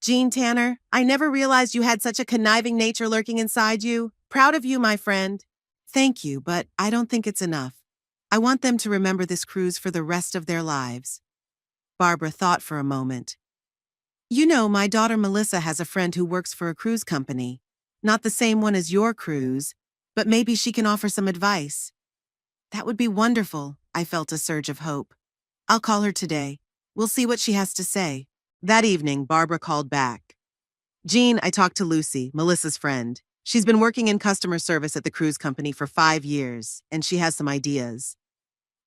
"Jean Tanner, I never realized you had such a conniving nature lurking inside you. Proud of you, my friend." "Thank you, but I don't think it's enough. I want them to remember this cruise for the rest of their lives." Barbara thought for a moment. "You know, my daughter Melissa has a friend who works for a cruise company. Not the same one as your cruise, but maybe she can offer some advice." "That would be wonderful." I felt a surge of hope. "I'll call her today. We'll see what she has to say." That evening, Barbara called back. "Jean, I talked to Lucy, Melissa's friend. She's been working in customer service at the cruise company for 5 years, and she has some ideas."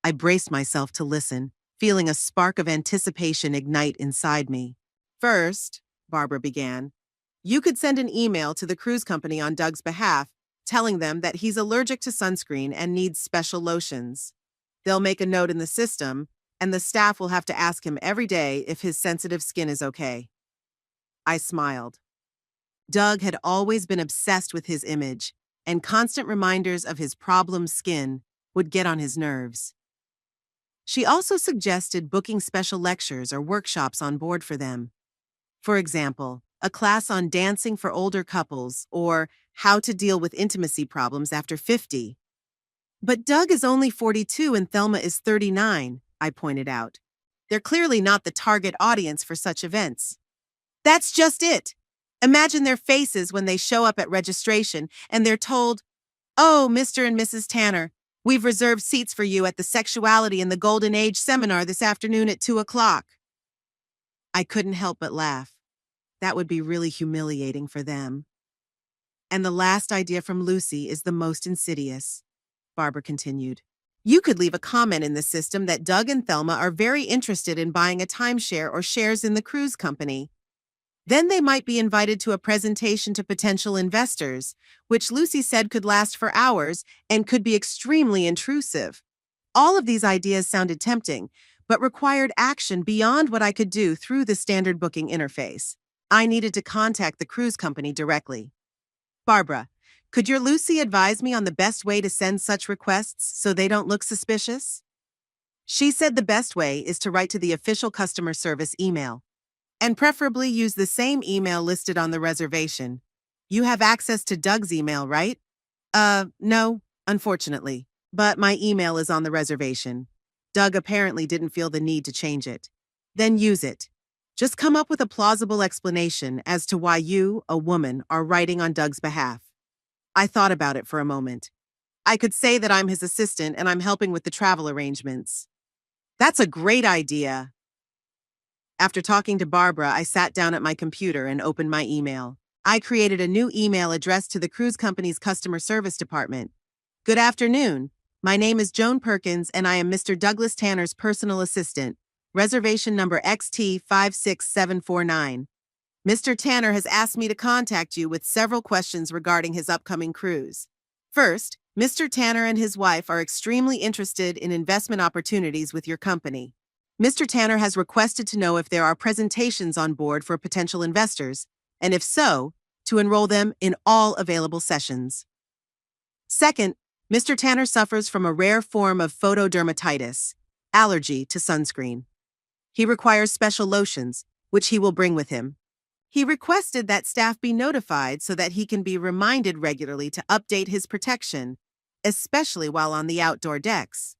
I braced myself to listen, feeling a spark of anticipation ignite inside me. "First," Barbara began, "you could send an email to the cruise company on Doug's behalf, telling them that he's allergic to sunscreen and needs special lotions. They'll make a note in the system, and the staff will have to ask him every day if his sensitive skin is okay." I smiled. Doug had always been obsessed with his image, and constant reminders of his problem skin would get on his nerves. She also suggested booking special lectures or workshops on board for them. For example, a class on dancing for older couples or how to deal with intimacy problems after 50. "But Doug is only 42 and Thelma is 39, I pointed out. "They're clearly not the target audience for such events." "That's just it. Imagine their faces when they show up at registration and they're told, 'Oh, Mr. and Mrs. Tanner, we've reserved seats for you at the Sexuality in the Golden Age seminar this afternoon at 2 o'clock. I couldn't help but laugh. That would be really humiliating for them. "And the last idea from Lucy is the most insidious," Barbara continued. "You could leave a comment in the system that Doug and Thelma are very interested in buying a timeshare or shares in the cruise company. Then they might be invited to a presentation to potential investors, which Lucy said could last for hours and could be extremely intrusive." All of these ideas sounded tempting, but required action beyond what I could do through the standard booking interface. I needed to contact the cruise company directly. Barbara, could your Lucy advise me on the best way to send such requests so they don't look suspicious? She said the best way is to write to the official customer service email, and preferably use the same email listed on the reservation. You have access to Doug's email, right? No, unfortunately. But my email is on the reservation. Doug apparently didn't feel the need to change it. Then use it. Just come up with a plausible explanation as to why you, a woman, are writing on Doug's behalf. I thought about it for a moment. I could say that I'm his assistant and I'm helping with the travel arrangements. That's a great idea. After talking to Barbara, I sat down at my computer and opened my email. I created a new email addressed to the cruise company's customer service department. Good afternoon. My name is Joan Perkins and I am Mr. Douglas Tanner's personal assistant. Reservation number XT56749. Mr. Tanner has asked me to contact you with several questions regarding his upcoming cruise. First, Mr. Tanner and his wife are extremely interested in investment opportunities with your company. Mr. Tanner has requested to know if there are presentations on board for potential investors, and if so, to enroll them in all available sessions. Second, Mr. Tanner suffers from a rare form of photodermatitis, allergy to sunscreen. He requires special lotions, which he will bring with him. He requested that staff be notified so that he can be reminded regularly to update his protection, especially while on the outdoor decks.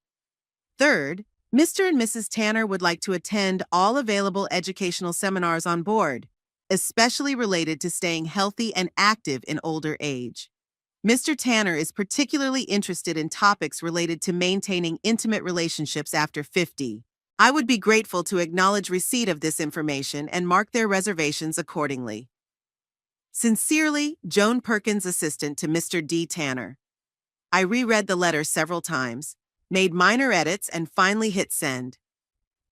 Third, Mr. and Mrs. Tanner would like to attend all available educational seminars on board, especially related to staying healthy and active in older age. Mr. Tanner is particularly interested in topics related to maintaining intimate relationships after 50. I would be grateful to acknowledge receipt of this information and mark their reservations accordingly. Sincerely, Joan Perkins, assistant to Mr. D. Tanner. I reread the letter several times, made minor edits, and finally hit send.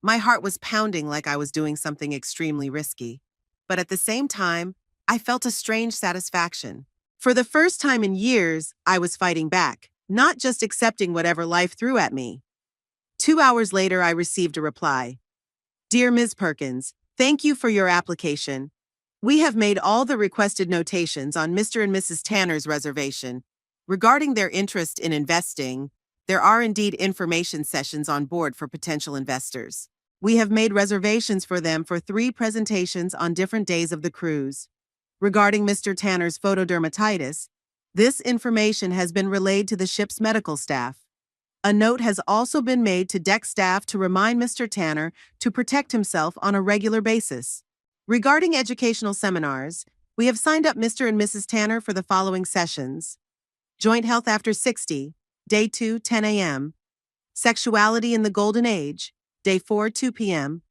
My heart was pounding like I was doing something extremely risky, but at the same time, I felt a strange satisfaction. For the first time in years, I was fighting back, not just accepting whatever life threw at me. 2 hours later, I received a reply. Dear Ms. Perkins, thank you for your application. We have made all the requested notations on Mr. and Mrs. Tanner's reservation. Regarding their interest in investing, there are indeed information sessions on board for potential investors. We have made reservations for them for 3 presentations on different days of the cruise. Regarding Mr. Tanner's photodermatitis, this information has been relayed to the ship's medical staff. A note has also been made to deck staff to remind Mr. Tanner to protect himself on a regular basis. Regarding educational seminars, we have signed up Mr. and Mrs. Tanner for the following sessions. Joint Health After 60, Day 2, 10 a.m. Sexuality in the Golden Age, Day 4, 2 p.m.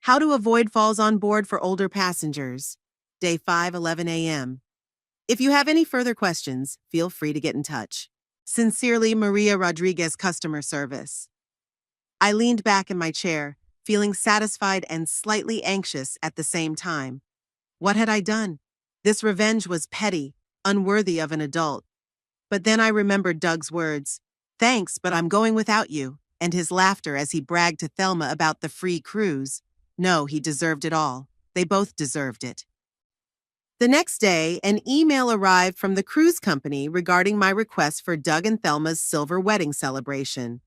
How to Avoid Falls on Board for Older Passengers, Day 5, 11 a.m. If you have any further questions, feel free to get in touch. Sincerely, Maria Rodriguez, Customer Service. I leaned back in my chair, feeling satisfied and slightly anxious at the same time. What had I done? This revenge was petty, unworthy of an adult. But then I remembered Doug's words, "Thanks, but I'm going without you," and his laughter as he bragged to Thelma about the free cruise. No, he deserved it all. They both deserved it. The next day, an email arrived from the cruise company regarding my request for Doug and Thelma's silver wedding celebration.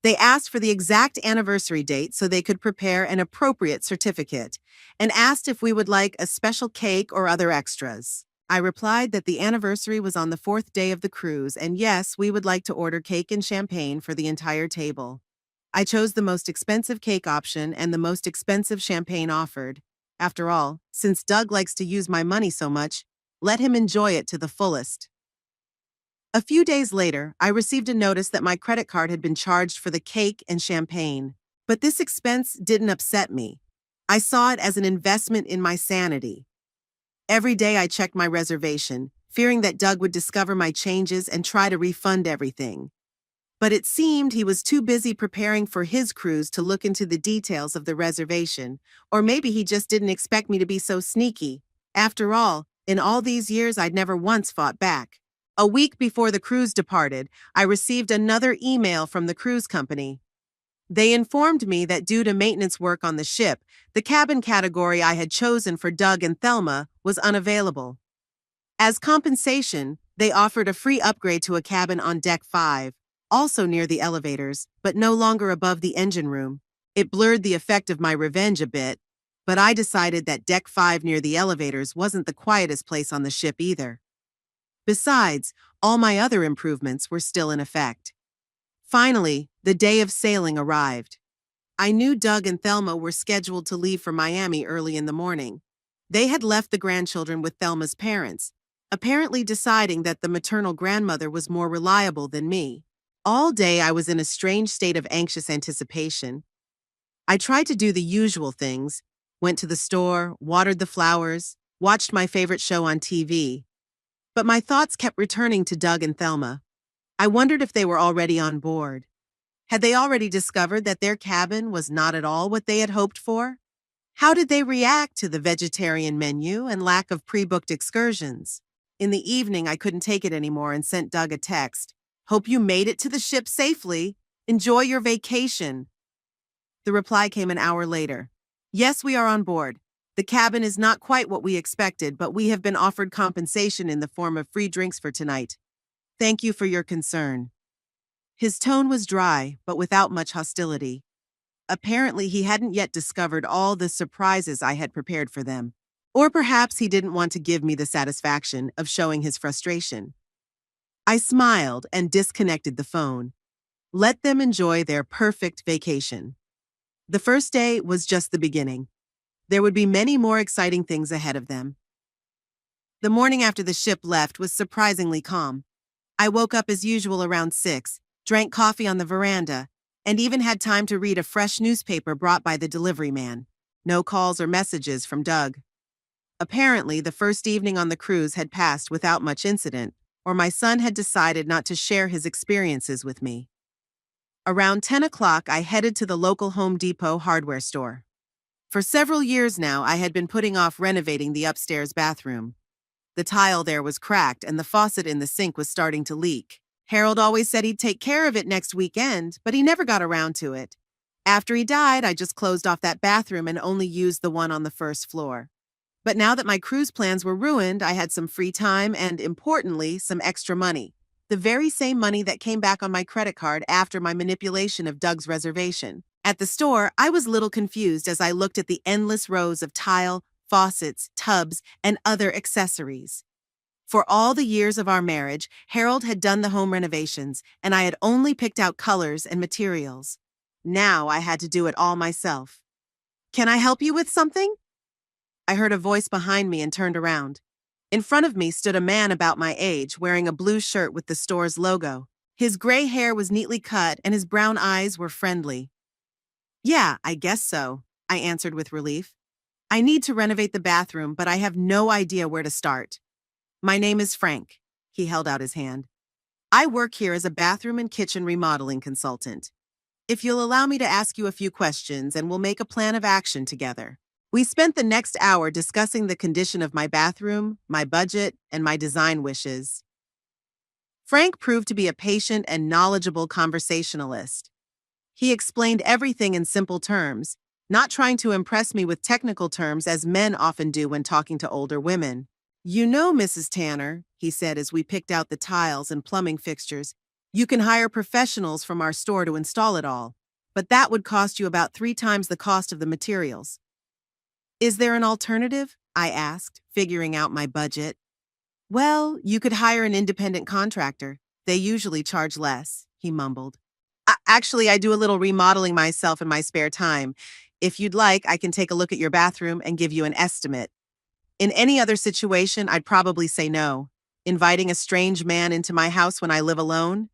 They asked for the exact anniversary date so they could prepare an appropriate certificate, and asked if we would like a special cake or other extras. I replied that the anniversary was on the 4th day of the cruise, and yes, we would like to order cake and champagne for the entire table. I chose the most expensive cake option and the most expensive champagne offered. After all, since Doug likes to use my money so much, let him enjoy it to the fullest. A few days later, I received a notice that my credit card had been charged for the cake and champagne. But this expense didn't upset me. I saw it as an investment in my sanity. Every day I checked my reservation, fearing that Doug would discover my changes and try to refund everything. But it seemed he was too busy preparing for his cruise to look into the details of the reservation, or maybe he just didn't expect me to be so sneaky. After all, in all these years I'd never once fought back. A week before the cruise departed, I received another email from the cruise company. They informed me that due to maintenance work on the ship, the cabin category I had chosen for Doug and Thelma was unavailable. As compensation, they offered a free upgrade to a cabin on Deck 5, also near the elevators, but no longer above the engine room. It blurred the effect of my revenge a bit, but I decided that Deck 5 near the elevators wasn't the quietest place on the ship either. Besides, all my other improvements were still in effect. Finally, the day of sailing arrived. I knew Doug and Thelma were scheduled to leave for Miami early in the morning. They had left the grandchildren with Thelma's parents, apparently deciding that the maternal grandmother was more reliable than me. All day I was in a strange state of anxious anticipation. I tried to do the usual things, went to the store, watered the flowers, watched my favorite show on TV. But my thoughts kept returning to Doug and Thelma. I wondered if they were already on board. Had they already discovered that their cabin was not at all what they had hoped for? How did they react to the vegetarian menu and lack of pre-booked excursions? In the evening, I couldn't take it anymore and sent Doug a text. "Hope you made it to the ship safely. Enjoy your vacation." The reply came an hour later. "Yes, we are on board. The cabin is not quite what we expected, but we have been offered compensation in the form of free drinks for tonight. Thank you for your concern." His tone was dry, but without much hostility. Apparently, he hadn't yet discovered all the surprises I had prepared for them. Or perhaps he didn't want to give me the satisfaction of showing his frustration. I smiled and disconnected the phone. Let them enjoy their perfect vacation. The first day was just the beginning. There would be many more exciting things ahead of them. The morning after the ship left was surprisingly calm. I woke up as usual around 6, drank coffee on the veranda, and even had time to read a fresh newspaper brought by the delivery man. No calls or messages from Doug. Apparently, the first evening on the cruise had passed without much incident, or my son had decided not to share his experiences with me. Around 10 o'clock, I headed to the local Home Depot hardware store. For several years now, I had been putting off renovating the upstairs bathroom. The tile there was cracked and the faucet in the sink was starting to leak. Harold always said he'd take care of it next weekend, but he never got around to it. After he died, I just closed off that bathroom and only used the one on the first floor. But now that my cruise plans were ruined, I had some free time and, importantly, some extra money. The very same money that came back on my credit card after my manipulation of Doug's reservation. At the store, I was a little confused as I looked at the endless rows of tile, faucets, tubs, and other accessories. For all the years of our marriage, Harold had done the home renovations, and I had only picked out colors and materials. Now I had to do it all myself. "Can I help you with something?" I heard a voice behind me and turned around. In front of me stood a man about my age, wearing a blue shirt with the store's logo. His gray hair was neatly cut and his brown eyes were friendly. "Yeah, I guess so," I answered with relief. "I need to renovate the bathroom, but I have no idea where to start." "My name is Frank." He held out his hand. "I work here as a bathroom and kitchen remodeling consultant. If you'll allow me to ask you a few questions and we'll make a plan of action together." We spent the next hour discussing the condition of my bathroom, my budget, and my design wishes. Frank proved to be a patient and knowledgeable conversationalist. He explained everything in simple terms, not trying to impress me with technical terms as men often do when talking to older women. "You know, Mrs. Tanner," he said as we picked out the tiles and plumbing fixtures, "you can hire professionals from our store to install it all, but that would cost you about 3 times the cost of the materials." "Is there an alternative?" I asked, figuring out my budget. "Well, you could hire an independent contractor. They usually charge less," he mumbled. Actually, I do a little remodeling myself in my spare time. If you'd like, I can take a look at your bathroom and give you an estimate." In any other situation, I'd probably say no. Inviting a strange man into my house when I live alone?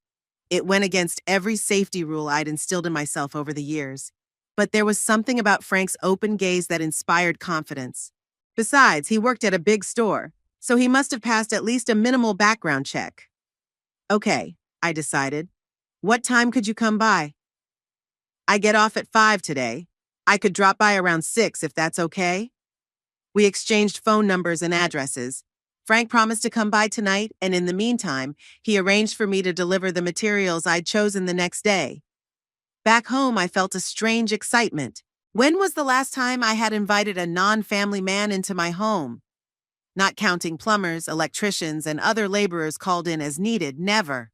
It went against every safety rule I'd instilled in myself over the years. But there was something about Frank's open gaze that inspired confidence. Besides, he worked at a big store, so he must have passed at least a minimal background check. "Okay," I decided. "What time could you come by?" "I get off at 5 today. I could drop by around 6 if that's okay." We exchanged phone numbers and addresses. Frank promised to come by tonight, and in the meantime, he arranged for me to deliver the materials I'd chosen the next day. Back home, I felt a strange excitement. When was the last time I had invited a non-family man into my home? Not counting plumbers, electricians, and other laborers called in as needed, never.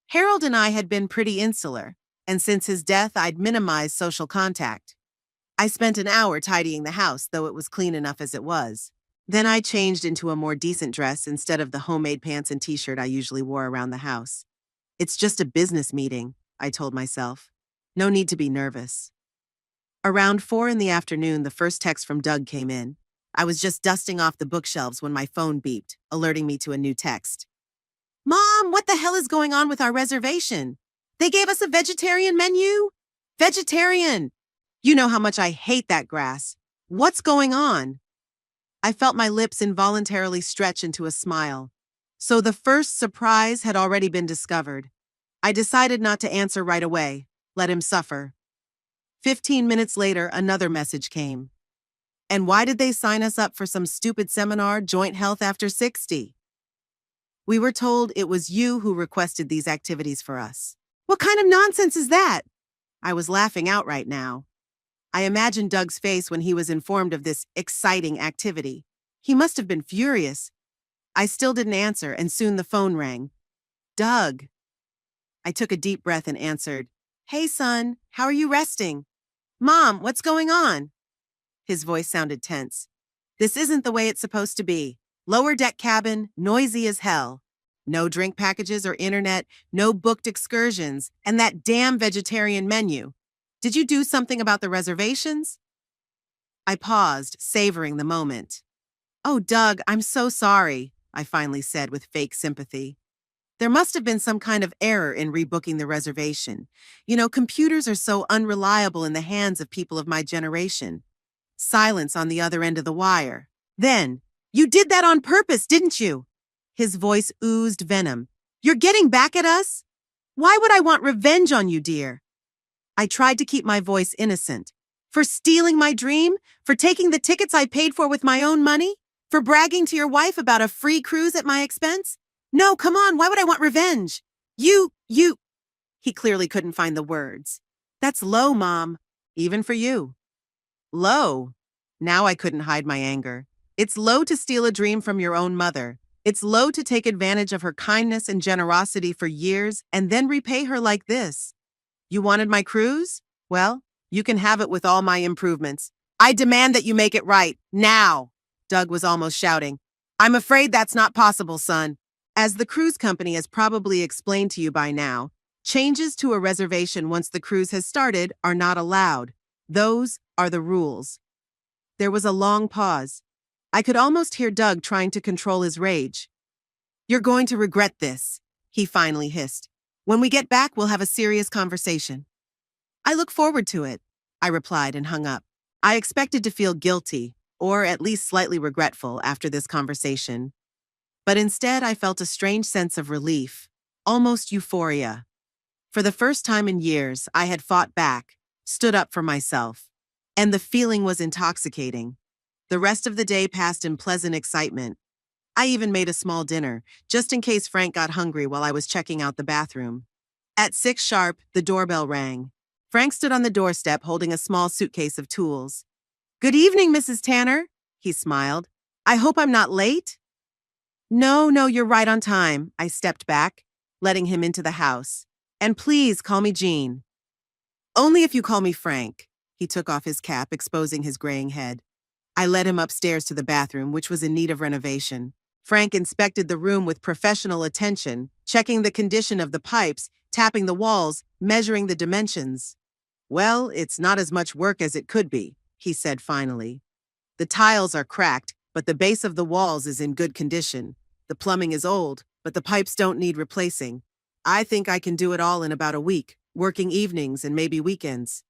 Harold and I had been pretty insular, and since his death, I'd minimized social contact. I spent an hour tidying the house, though it was clean enough as it was. Then I changed into a more decent dress instead of the homemade pants and t-shirt I usually wore around the house. It's just a business meeting, I told myself. No need to be nervous. Around 4 in the afternoon, the first text from Doug came in. I was just dusting off the bookshelves when my phone beeped, alerting me to a new text. Mom, what the hell is going on with our reservation? They gave us a vegetarian menu? Vegetarian! You know how much I hate that grass. What's going on? I felt my lips involuntarily stretch into a smile. So the first surprise had already been discovered. I decided not to answer right away. Let him suffer. 15 minutes later, another message came. And why did they sign us up for some stupid seminar, Joint Health After 60? We were told it was you who requested these activities for us. What kind of nonsense is that? I was laughing outright now. I imagined Doug's face when he was informed of this exciting activity. He must have been furious. I still didn't answer, and soon the phone rang. Doug. I took a deep breath and answered, Hey, son, how are you resting? Mom, what's going on? His voice sounded tense. This isn't the way it's supposed to be. Lower deck cabin, noisy as hell. No drink packages or internet, no booked excursions, and that damn vegetarian menu. Did you do something about the reservations? I paused, savoring the moment. Oh, Doug, I'm so sorry, I finally said with fake sympathy. There must have been some kind of error in rebooking the reservation. You know, computers are so unreliable in the hands of people of my generation. Silence on the other end of the wire. Then, you did that on purpose, didn't you? His voice oozed venom. You're getting back at us? Why would I want revenge on you, dear? I tried to keep my voice innocent. For stealing my dream? For taking the tickets I paid for with my own money? For bragging to your wife about a free cruise at my expense? No, come on, why would I want revenge? You. He clearly couldn't find the words. That's low, Mom. Even for you. Low. Now I couldn't hide my anger. It's low to steal a dream from your own mother. It's low to take advantage of her kindness and generosity for years and then repay her like this. You wanted my cruise? Well, you can have it with all my improvements. I demand that you make it right, now. Doug was almost shouting. I'm afraid that's not possible, son. As the cruise company has probably explained to you by now, changes to a reservation once the cruise has started are not allowed. Those are the rules. There was a long pause. I could almost hear Doug trying to control his rage. You're going to regret this, he finally hissed. When we get back, we'll have a serious conversation. I look forward to it, I replied and hung up. I expected to feel guilty, or at least slightly regretful, after this conversation. But instead, I felt a strange sense of relief, almost euphoria. For the first time in years, I had fought back, stood up for myself, and the feeling was intoxicating. The rest of the day passed in pleasant excitement. I even made a small dinner, just in case Frank got hungry while I was checking out the bathroom. At 6 sharp, the doorbell rang. Frank stood on the doorstep holding a small suitcase of tools. Good evening, Mrs. Tanner, he smiled. I hope I'm not late? No, you're right on time, I stepped back, letting him into the house. And please call me Jean. Only if you call me Frank. He took off his cap, exposing his graying head. I led him upstairs to the bathroom, which was in need of renovation. Frank inspected the room with professional attention, checking the condition of the pipes, tapping the walls, measuring the dimensions. Well, it's not as much work as it could be, he said finally. The tiles are cracked, but the base of the walls is in good condition. The plumbing is old, but the pipes don't need replacing. I think I can do it all in about a week, working evenings and maybe weekends.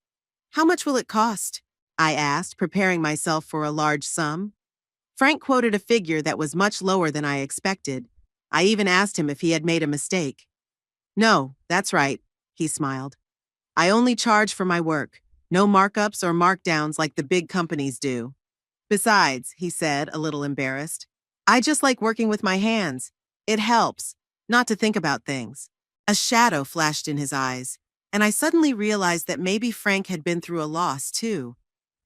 How much will it cost? I asked, preparing myself for a large sum. Frank quoted a figure that was much lower than I expected. I even asked him if he had made a mistake. No, that's right, he smiled. I only charge for my work. No markups or markdowns like the big companies do. Besides, he said, a little embarrassed, I just like working with my hands. It helps, not to think about things. A shadow flashed in his eyes. And I suddenly realized that maybe Frank had been through a loss, too.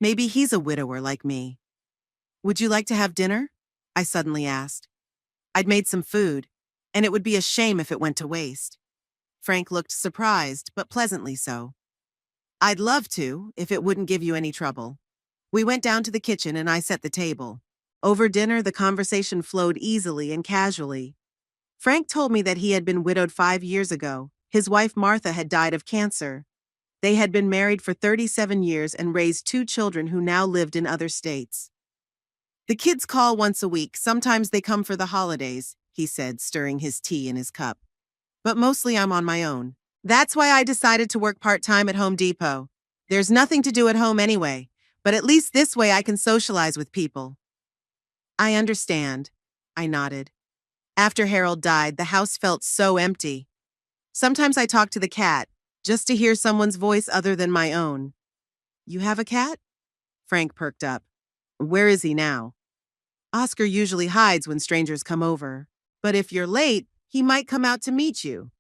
Maybe he's a widower like me. Would you like to have dinner? I suddenly asked. I'd made some food, and it would be a shame if it went to waste. Frank looked surprised, but pleasantly so. I'd love to, if it wouldn't give you any trouble. We went down to the kitchen and I set the table. Over dinner, the conversation flowed easily and casually. Frank told me that he had been widowed 5 years ago. His wife Martha had died of cancer. They had been married for 37 years and raised 2 children who now lived in other states. The kids call once a week. Sometimes they come for the holidays, he said, stirring his tea in his cup. But mostly I'm on my own. That's why I decided to work part-time at Home Depot. There's nothing to do at home anyway, but at least this way I can socialize with people. I understand, I nodded. After Harold died, the house felt so empty. Sometimes I talk to the cat, just to hear someone's voice other than my own. You have a cat? Frank perked up. Where is he now? Oscar usually hides when strangers come over, but if you're late, he might come out to meet you.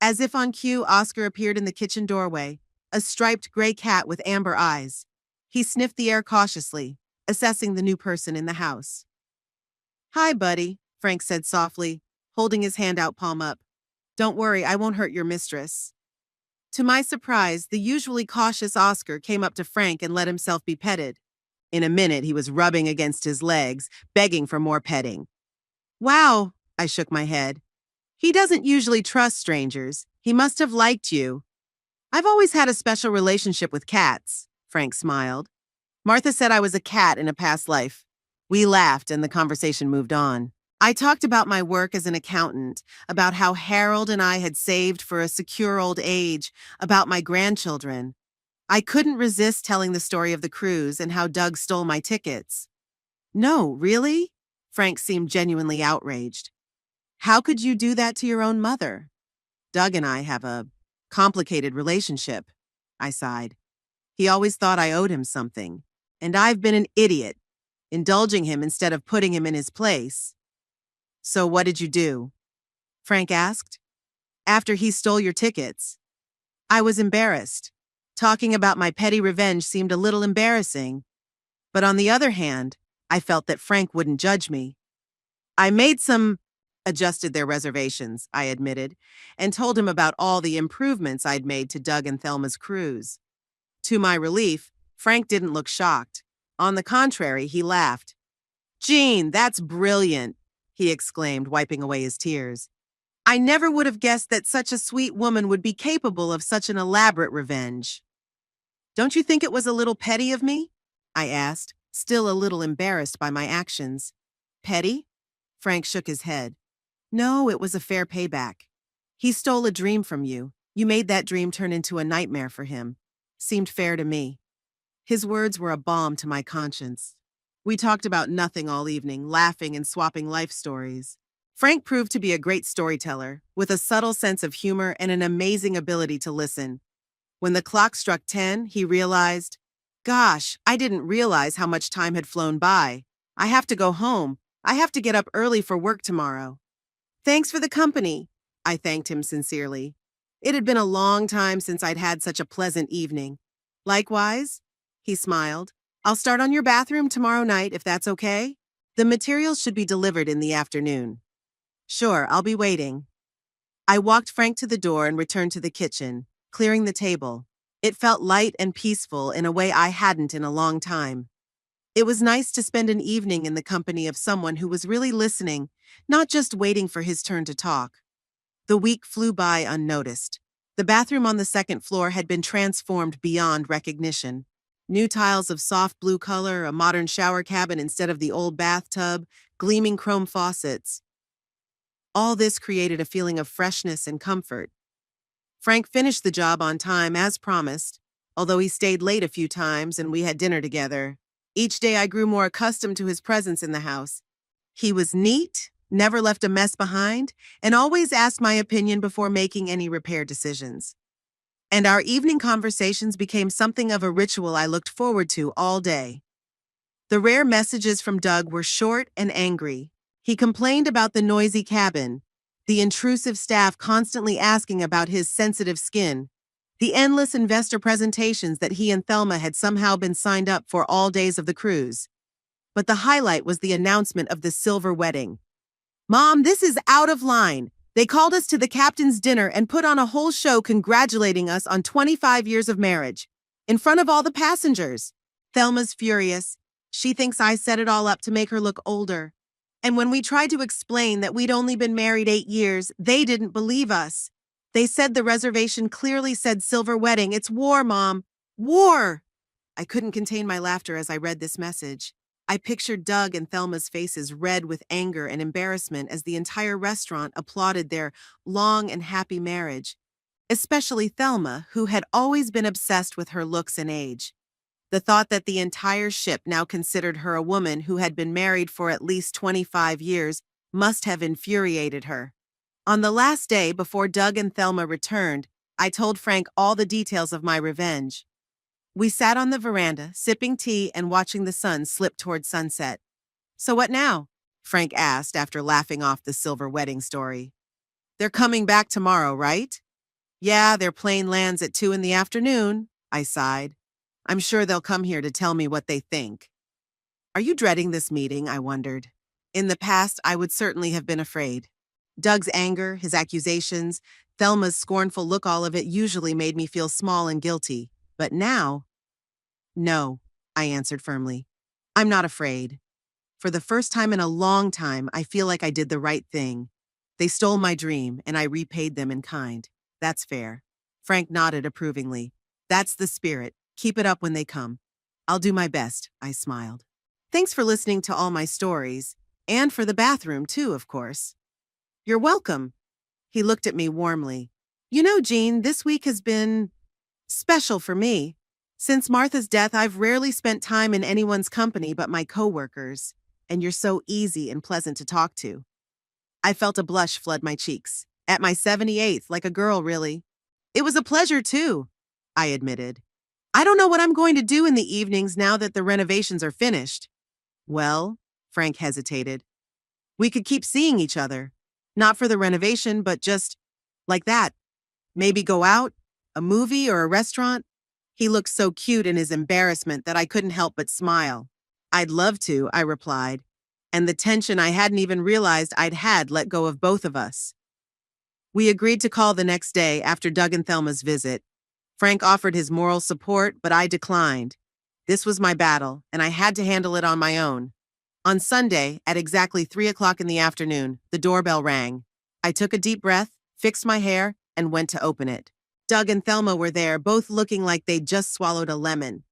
As if on cue, Oscar appeared in the kitchen doorway, a striped gray cat with amber eyes. He sniffed the air cautiously, assessing the new person in the house. Hi, buddy, Frank said softly, holding his hand out palm up. Don't worry, I won't hurt your mistress. To my surprise, the usually cautious Oscar came up to Frank and let himself be petted. In a minute, he was rubbing against his legs, begging for more petting. Wow, I shook my head. He doesn't usually trust strangers. He must have liked you. I've always had a special relationship with cats, Frank smiled. Martha said I was a cat in a past life. We laughed and the conversation moved on. I talked about my work as an accountant, about how Harold and I had saved for a secure old age, about my grandchildren. I couldn't resist telling the story of the cruise and how Doug stole my tickets. No, really? Frank seemed genuinely outraged. How could you do that to your own mother? Doug and I have a complicated relationship, I sighed. He always thought I owed him something, and I've been an idiot, indulging him instead of putting him in his place. So what did you do? Frank asked. After he stole your tickets. I was embarrassed. Talking about my petty revenge seemed a little embarrassing. But on the other hand, I felt that Frank wouldn't judge me. I made some adjusted their reservations, I admitted, and told him about all the improvements I'd made to Doug and Thelma's cruise. To my relief, Frank didn't look shocked. On the contrary, he laughed. Gene, that's brilliant, he exclaimed, wiping away his tears. I never would have guessed that such a sweet woman would be capable of such an elaborate revenge. Don't you think it was a little petty of me? I asked, still a little embarrassed by my actions. Petty? Frank shook his head. No, it was a fair payback. He stole a dream from you. You made that dream turn into a nightmare for him. Seemed fair to me. His words were a balm to my conscience. We talked about nothing all evening, laughing and swapping life stories. Frank proved to be a great storyteller, with a subtle sense of humor and an amazing ability to listen. When the clock struck 10, he realized, gosh, I didn't realize how much time had flown by. I have to go home. I have to get up early for work tomorrow. Thanks for the company, I thanked him sincerely. It had been a long time since I'd had such a pleasant evening. Likewise, he smiled. I'll start on your bathroom tomorrow night if that's okay. The materials should be delivered in the afternoon. Sure, I'll be waiting. I walked Frank to the door and returned to the kitchen, clearing the table. It felt light and peaceful in a way I hadn't in a long time. It was nice to spend an evening in the company of someone who was really listening, not just waiting for his turn to talk. The week flew by unnoticed. The bathroom on the second floor had been transformed beyond recognition. New tiles of soft blue color, a modern shower cabin instead of the old bathtub, gleaming chrome faucets. All this created a feeling of freshness and comfort. Frank finished the job on time as promised, although he stayed late a few times and we had dinner together. Each day I grew more accustomed to his presence in the house. He was neat, never left a mess behind, and always asked my opinion before making any repair decisions. And our evening conversations became something of a ritual I looked forward to all day. The rare messages from Doug were short and angry. He complained about the noisy cabin, the intrusive staff constantly asking about his sensitive skin, The endless investor presentations that he and Thelma had somehow been signed up for all days of the cruise. But the highlight was the announcement of the silver wedding. Mom, this is out of line. They called us to the captain's dinner and put on a whole show congratulating us on 25 years of marriage. In front of all the passengers. Thelma's furious. She thinks I set it all up to make her look older. And when we tried to explain that we'd only been married 8 years, they didn't believe us. They said the reservation clearly said silver wedding. It's war, Mom. War! I couldn't contain my laughter as I read this message. I pictured Doug and Thelma's faces red with anger and embarrassment as the entire restaurant applauded their long and happy marriage, especially Thelma, who had always been obsessed with her looks and age. The thought that the entire ship now considered her a woman who had been married for at least 25 years must have infuriated her. On the last day before Doug and Thelma returned, I told Frank all the details of my revenge. We sat on the veranda, sipping tea and watching the sun slip toward sunset. So what now? Frank asked after laughing off the silver wedding story. They're coming back tomorrow, right? Yeah, their plane lands at 2 in the afternoon, I sighed. I'm sure they'll come here to tell me what they think. Are you dreading this meeting? I wondered. In the past, I would certainly have been afraid. Doug's anger, his accusations, Thelma's scornful look, all of it usually made me feel small and guilty. But now... No, I answered firmly. I'm not afraid. For the first time in a long time, I feel like I did the right thing. They stole my dream, and I repaid them in kind. That's fair. Frank nodded approvingly. That's the spirit. Keep it up when they come. I'll do my best, I smiled. Thanks for listening to all my stories, and for the bathroom too, of course. You're welcome. He looked at me warmly. You know, Jean, this week has been special for me. Since Martha's death, I've rarely spent time in anyone's company but my coworkers, and you're so easy and pleasant to talk to. I felt a blush flood my cheeks. At my 78th, like a girl, really. It was a pleasure, too, I admitted. I don't know what I'm going to do in the evenings now that the renovations are finished. Well, Frank hesitated. We could keep seeing each other. Not for the renovation, but just like that. Maybe go out, a movie or a restaurant. He looked so cute in his embarrassment that I couldn't help but smile. I'd love to, I replied, and the tension I hadn't even realized I'd had let go of both of us. We agreed to call the next day after Doug and Thelma's visit. Frank offered his moral support, but I declined. This was my battle, and I had to handle it on my own. On Sunday, at exactly 3 o'clock in the afternoon, the doorbell rang. I took a deep breath, fixed my hair, and went to open it. Doug and Thelma were there, both looking like they'd just swallowed a lemon.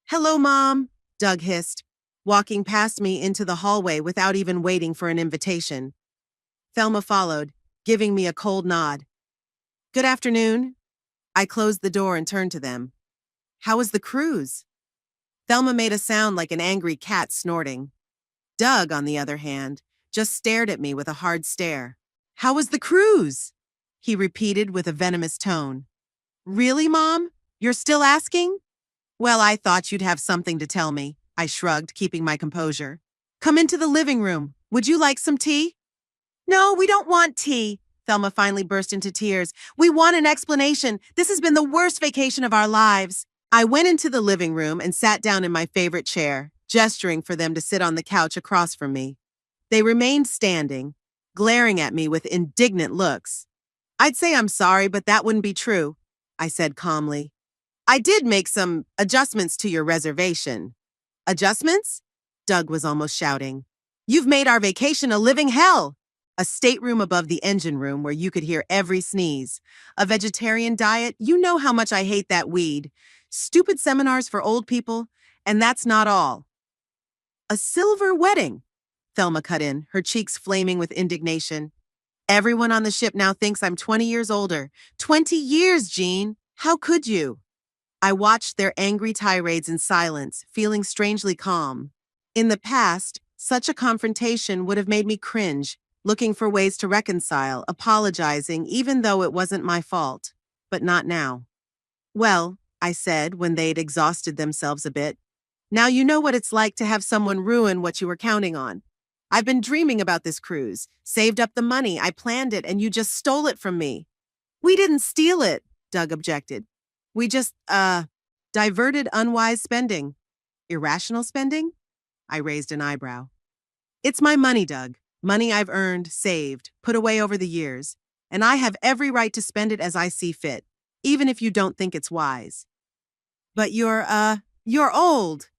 Hello, Mom, Doug hissed, walking past me into the hallway without even waiting for an invitation. Thelma followed, giving me a cold nod. Good afternoon. I closed the door and turned to them. How was the cruise? Thelma made a sound like an angry cat snorting. Doug, on the other hand, just stared at me with a hard stare. How was the cruise? He repeated with a venomous tone. Really, Mom? You're still asking? Well, I thought you'd have something to tell me, I shrugged, keeping my composure. Come into the living room. Would you like some tea? No, we don't want tea. Thelma finally burst into tears. We want an explanation. This has been the worst vacation of our lives. I went into the living room and sat down in my favorite chair, gesturing for them to sit on the couch across from me. They remained standing, glaring at me with indignant looks. I'd say I'm sorry, but that wouldn't be true, I said calmly. I did make some adjustments to your reservation. Adjustments? Doug was almost shouting. You've made our vacation a living hell. A stateroom above the engine room where you could hear every sneeze. A vegetarian diet, you know how much I hate that weed. Stupid seminars for old people, and that's not all. A silver wedding, Thelma cut in, her cheeks flaming with indignation. Everyone on the ship now thinks I'm 20 years older. 20 years, Jean! How could you? I watched their angry tirades in silence, feeling strangely calm. In the past, such a confrontation would have made me cringe, looking for ways to reconcile, apologizing even though it wasn't my fault. But not now. Well, I said when they'd exhausted themselves a bit, now you know what it's like to have someone ruin what you were counting on. I've been dreaming about this cruise, saved up the money, I planned it, and you just stole it from me. We didn't steal it, Doug objected. We just, diverted unwise spending. Irrational spending? I raised an eyebrow. It's my money, Doug. Money I've earned, saved, put away over the years. And I have every right to spend it as I see fit, even if you don't think it's wise. But you're old.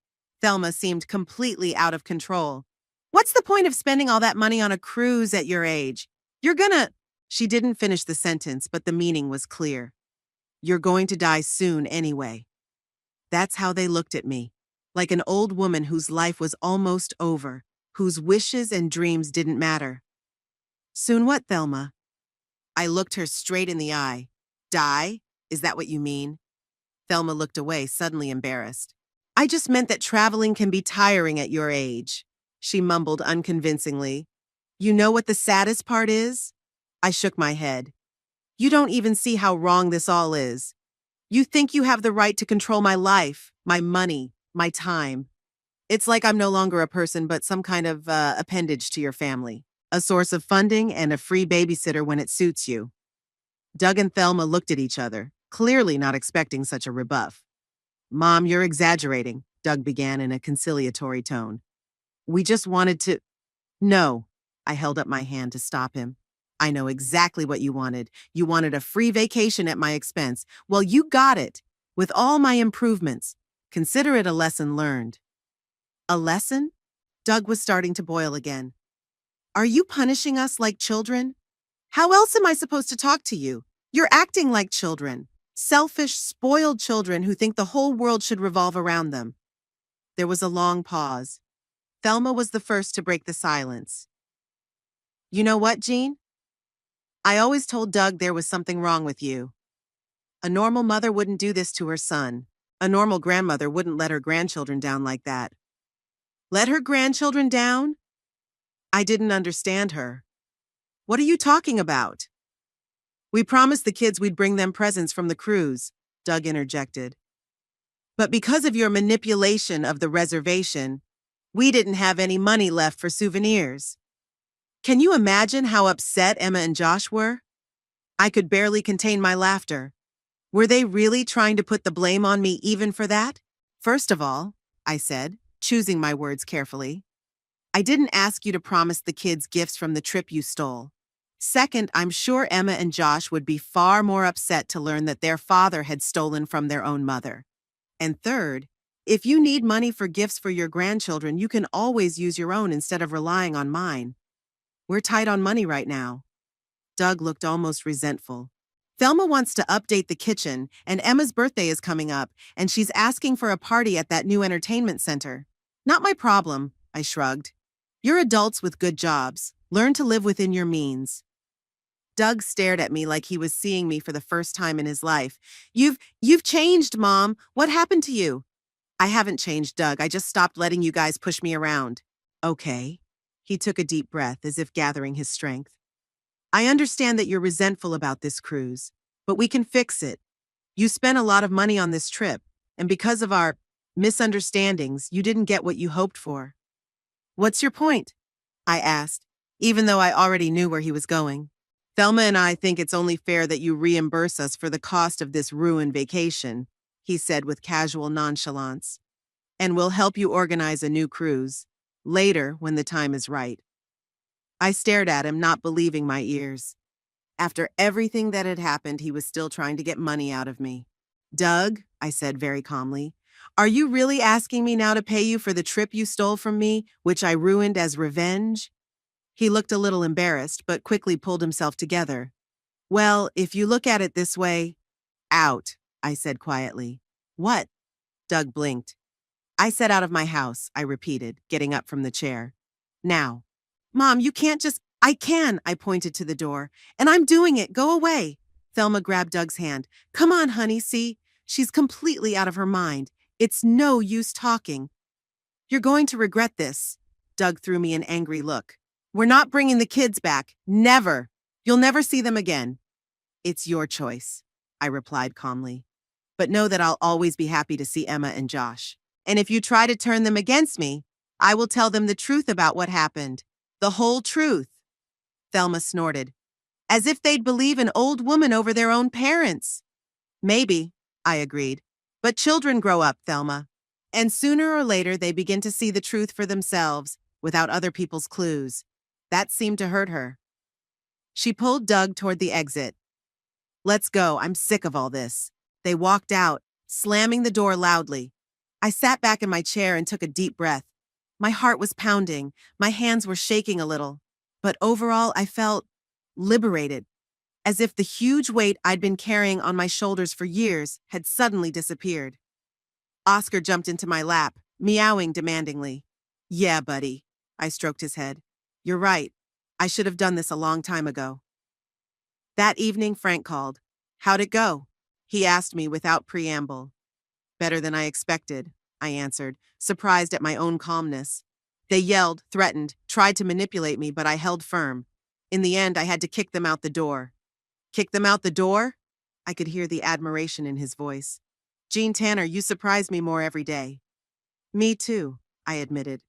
Thelma seemed completely out of control. What's the point of spending all that money on a cruise at your age? You're gonna. She didn't finish the sentence, but the meaning was clear. You're going to die soon anyway. That's how they looked at me, like an old woman whose life was almost over, whose wishes and dreams didn't matter. Soon what, Thelma? I looked her straight in the eye. Die? Is that what you mean? Thelma looked away, suddenly embarrassed. I just meant that traveling can be tiring at your age, she mumbled unconvincingly. You know what the saddest part is? I shook my head. You don't even see how wrong this all is. You think you have the right to control my life, my money, my time. It's like I'm no longer a person but some kind of appendage to your family, a source of funding and a free babysitter when it suits you. Doug and Thelma looked at each other, clearly not expecting such a rebuff. Mom, you're exaggerating, Doug began in a conciliatory tone. We just wanted to. No, I held up my hand to stop him. I know exactly what you wanted. You wanted a free vacation at my expense. Well, you got it, with all my improvements. Consider it a lesson learned. A lesson? Doug was starting to boil again. Are you punishing us like children? How else am I supposed to talk to you? You're acting like children. Selfish, spoiled children who think the whole world should revolve around them. There was a long pause. Thelma was the first to break the silence. You know what, Jean? I always told Doug there was something wrong with you. A normal mother wouldn't do this to her son. A normal grandmother wouldn't let her grandchildren down like that. Let her grandchildren down? I didn't understand her. What are you talking about? We promised the kids we'd bring them presents from the cruise, Doug interjected. But because of your manipulation of the reservation, we didn't have any money left for souvenirs. Can you imagine how upset Emma and Josh were? I could barely contain my laughter. Were they really trying to put the blame on me even for that? First of all, I said, choosing my words carefully, I didn't ask you to promise the kids gifts from the trip you stole. Second, I'm sure Emma and Josh would be far more upset to learn that their father had stolen from their own mother. And third, if you need money for gifts for your grandchildren, you can always use your own instead of relying on mine. We're tight on money right now. Doug looked almost resentful. Thelma wants to update the kitchen, and Emma's birthday is coming up, and she's asking for a party at that new entertainment center. Not my problem, I shrugged. You're adults with good jobs. Learn to live within your means. Doug stared at me like he was seeing me for the first time in his life. You've changed, Mom. What happened to you? I haven't changed, Doug. I just stopped letting you guys push me around. Okay. He took a deep breath, as if gathering his strength. I understand that you're resentful about this cruise, but we can fix it. You spent a lot of money on this trip, and because of our misunderstandings, you didn't get what you hoped for. What's your point? I asked, even though I already knew where he was going. Thelma and I think it's only fair that you reimburse us for the cost of this ruined vacation, he said with casual nonchalance. And we'll help you organize a new cruise, later when the time is right. I stared at him, not believing my ears. After everything that had happened, he was still trying to get money out of me. Doug, I said very calmly, are you really asking me now to pay you for the trip you stole from me, which I ruined as revenge? He looked a little embarrassed, but quickly pulled himself together. Well, if you look at it this way, out, I said quietly. What? Doug blinked. I said out of my house, I repeated, getting up from the chair. Now. Mom, you can't just. I can, I pointed to the door. And I'm doing it. Go away. Thelma grabbed Doug's hand. Come on, honey, see? She's completely out of her mind. It's no use talking. You're going to regret this. Doug threw me an angry look. We're not bringing the kids back. Never. You'll never see them again. It's your choice, I replied calmly. But know that I'll always be happy to see Emma and Josh. And if you try to turn them against me, I will tell them the truth about what happened. The whole truth. Thelma snorted. As if they'd believe an old woman over their own parents. Maybe, I agreed. But children grow up, Thelma. And sooner or later they begin to see the truth for themselves, without other people's clues. That seemed to hurt her. She pulled Doug toward the exit. Let's go, I'm sick of all this. They walked out, slamming the door loudly. I sat back in my chair and took a deep breath. My heart was pounding, my hands were shaking a little. But overall, I felt liberated, as if the huge weight I'd been carrying on my shoulders for years had suddenly disappeared. Oscar jumped into my lap, meowing demandingly. Yeah, buddy. I stroked his head. You're right. I should have done this a long time ago. That evening, Frank called. How'd it go? He asked me without preamble. Better than I expected, I answered, surprised at my own calmness. They yelled, threatened, tried to manipulate me, but I held firm. In the end, I had to kick them out the door. Kick them out the door? I could hear the admiration in his voice. Gene Tanner, you surprise me more every day. Me too, I admitted.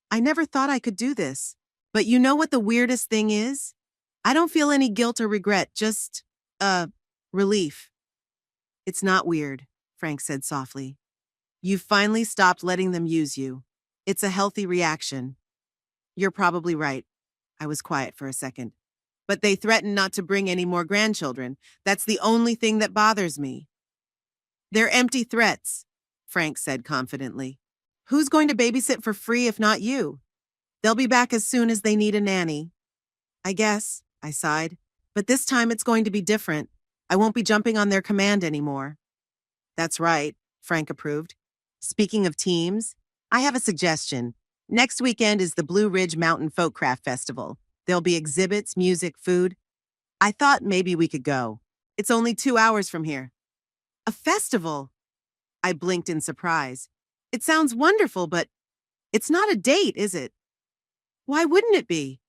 I never thought I could do this. But you know what the weirdest thing is? I don't feel any guilt or regret, just, relief. It's not weird, Frank said softly. You've finally stopped letting them use you. It's a healthy reaction. You're probably right. I was quiet for a second. But they threaten not to bring any more grandchildren. That's the only thing that bothers me. They're empty threats, Frank said confidently. Who's going to babysit for free if not you? They'll be back as soon as they need a nanny. I guess, I sighed. But this time it's going to be different. I won't be jumping on their command anymore. That's right, Frank approved. Speaking of teams, I have a suggestion. Next weekend is the Blue Ridge Mountain Folkcraft Festival. There'll be exhibits, music, food. I thought maybe we could go. It's only 2 hours from here. A festival? I blinked in surprise. It sounds wonderful, but it's not a date, is it? Why wouldn't it be?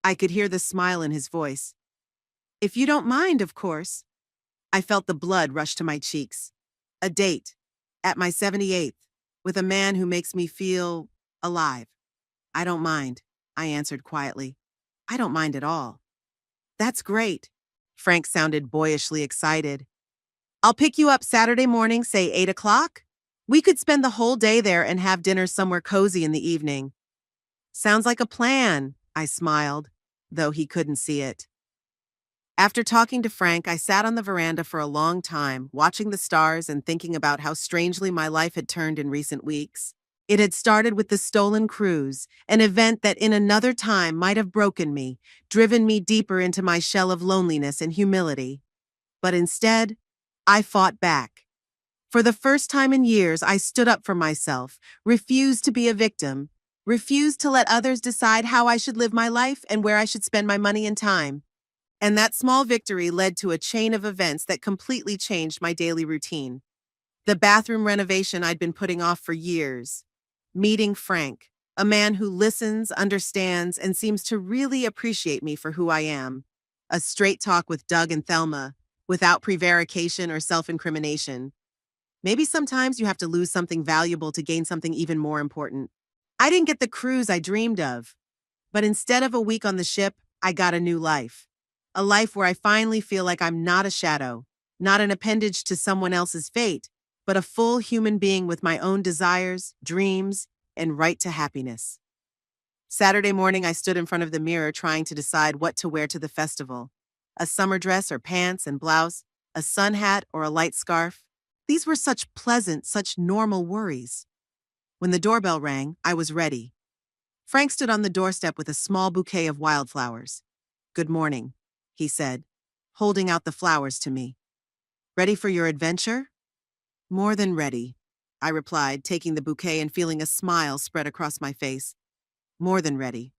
I could hear the smile in his voice. If you don't mind, of course. I felt the blood rush to my cheeks. A date, at my 78th, with a man who makes me feel alive. I don't mind, I answered quietly. I don't mind at all. That's great. Frank sounded boyishly excited. I'll pick you up Saturday morning, say 8 o'clock. We could spend the whole day there and have dinner somewhere cozy in the evening. Sounds like a plan, I smiled, though he couldn't see it. After talking to Frank, I sat on the veranda for a long time, watching the stars and thinking about how strangely my life had turned in recent weeks. It had started with the stolen cruise, an event that in another time might have broken me, driven me deeper into my shell of loneliness and humility. But instead, I fought back. For the first time in years, I stood up for myself, refused to be a victim, refused to let others decide how I should live my life and where I should spend my money and time. And that small victory led to a chain of events that completely changed my daily routine. The bathroom renovation I'd been putting off for years. Meeting Frank, a man who listens, understands, and seems to really appreciate me for who I am. A straight talk with Doug and Thelma, without prevarication or self-incrimination. Maybe sometimes you have to lose something valuable to gain something even more important. I didn't get the cruise I dreamed of. But instead of a week on the ship, I got a new life. A life where I finally feel like I'm not a shadow, not an appendage to someone else's fate, but a full human being with my own desires, dreams, and right to happiness. Saturday morning, I stood in front of the mirror trying to decide what to wear to the festival. A summer dress or pants and blouse, a sun hat or a light scarf. These were such pleasant, such normal worries. When the doorbell rang, I was ready. Frank stood on the doorstep with a small bouquet of wildflowers. Good morning, he said, holding out the flowers to me. Ready for your adventure? More than ready, I replied, taking the bouquet and feeling a smile spread across my face. More than ready.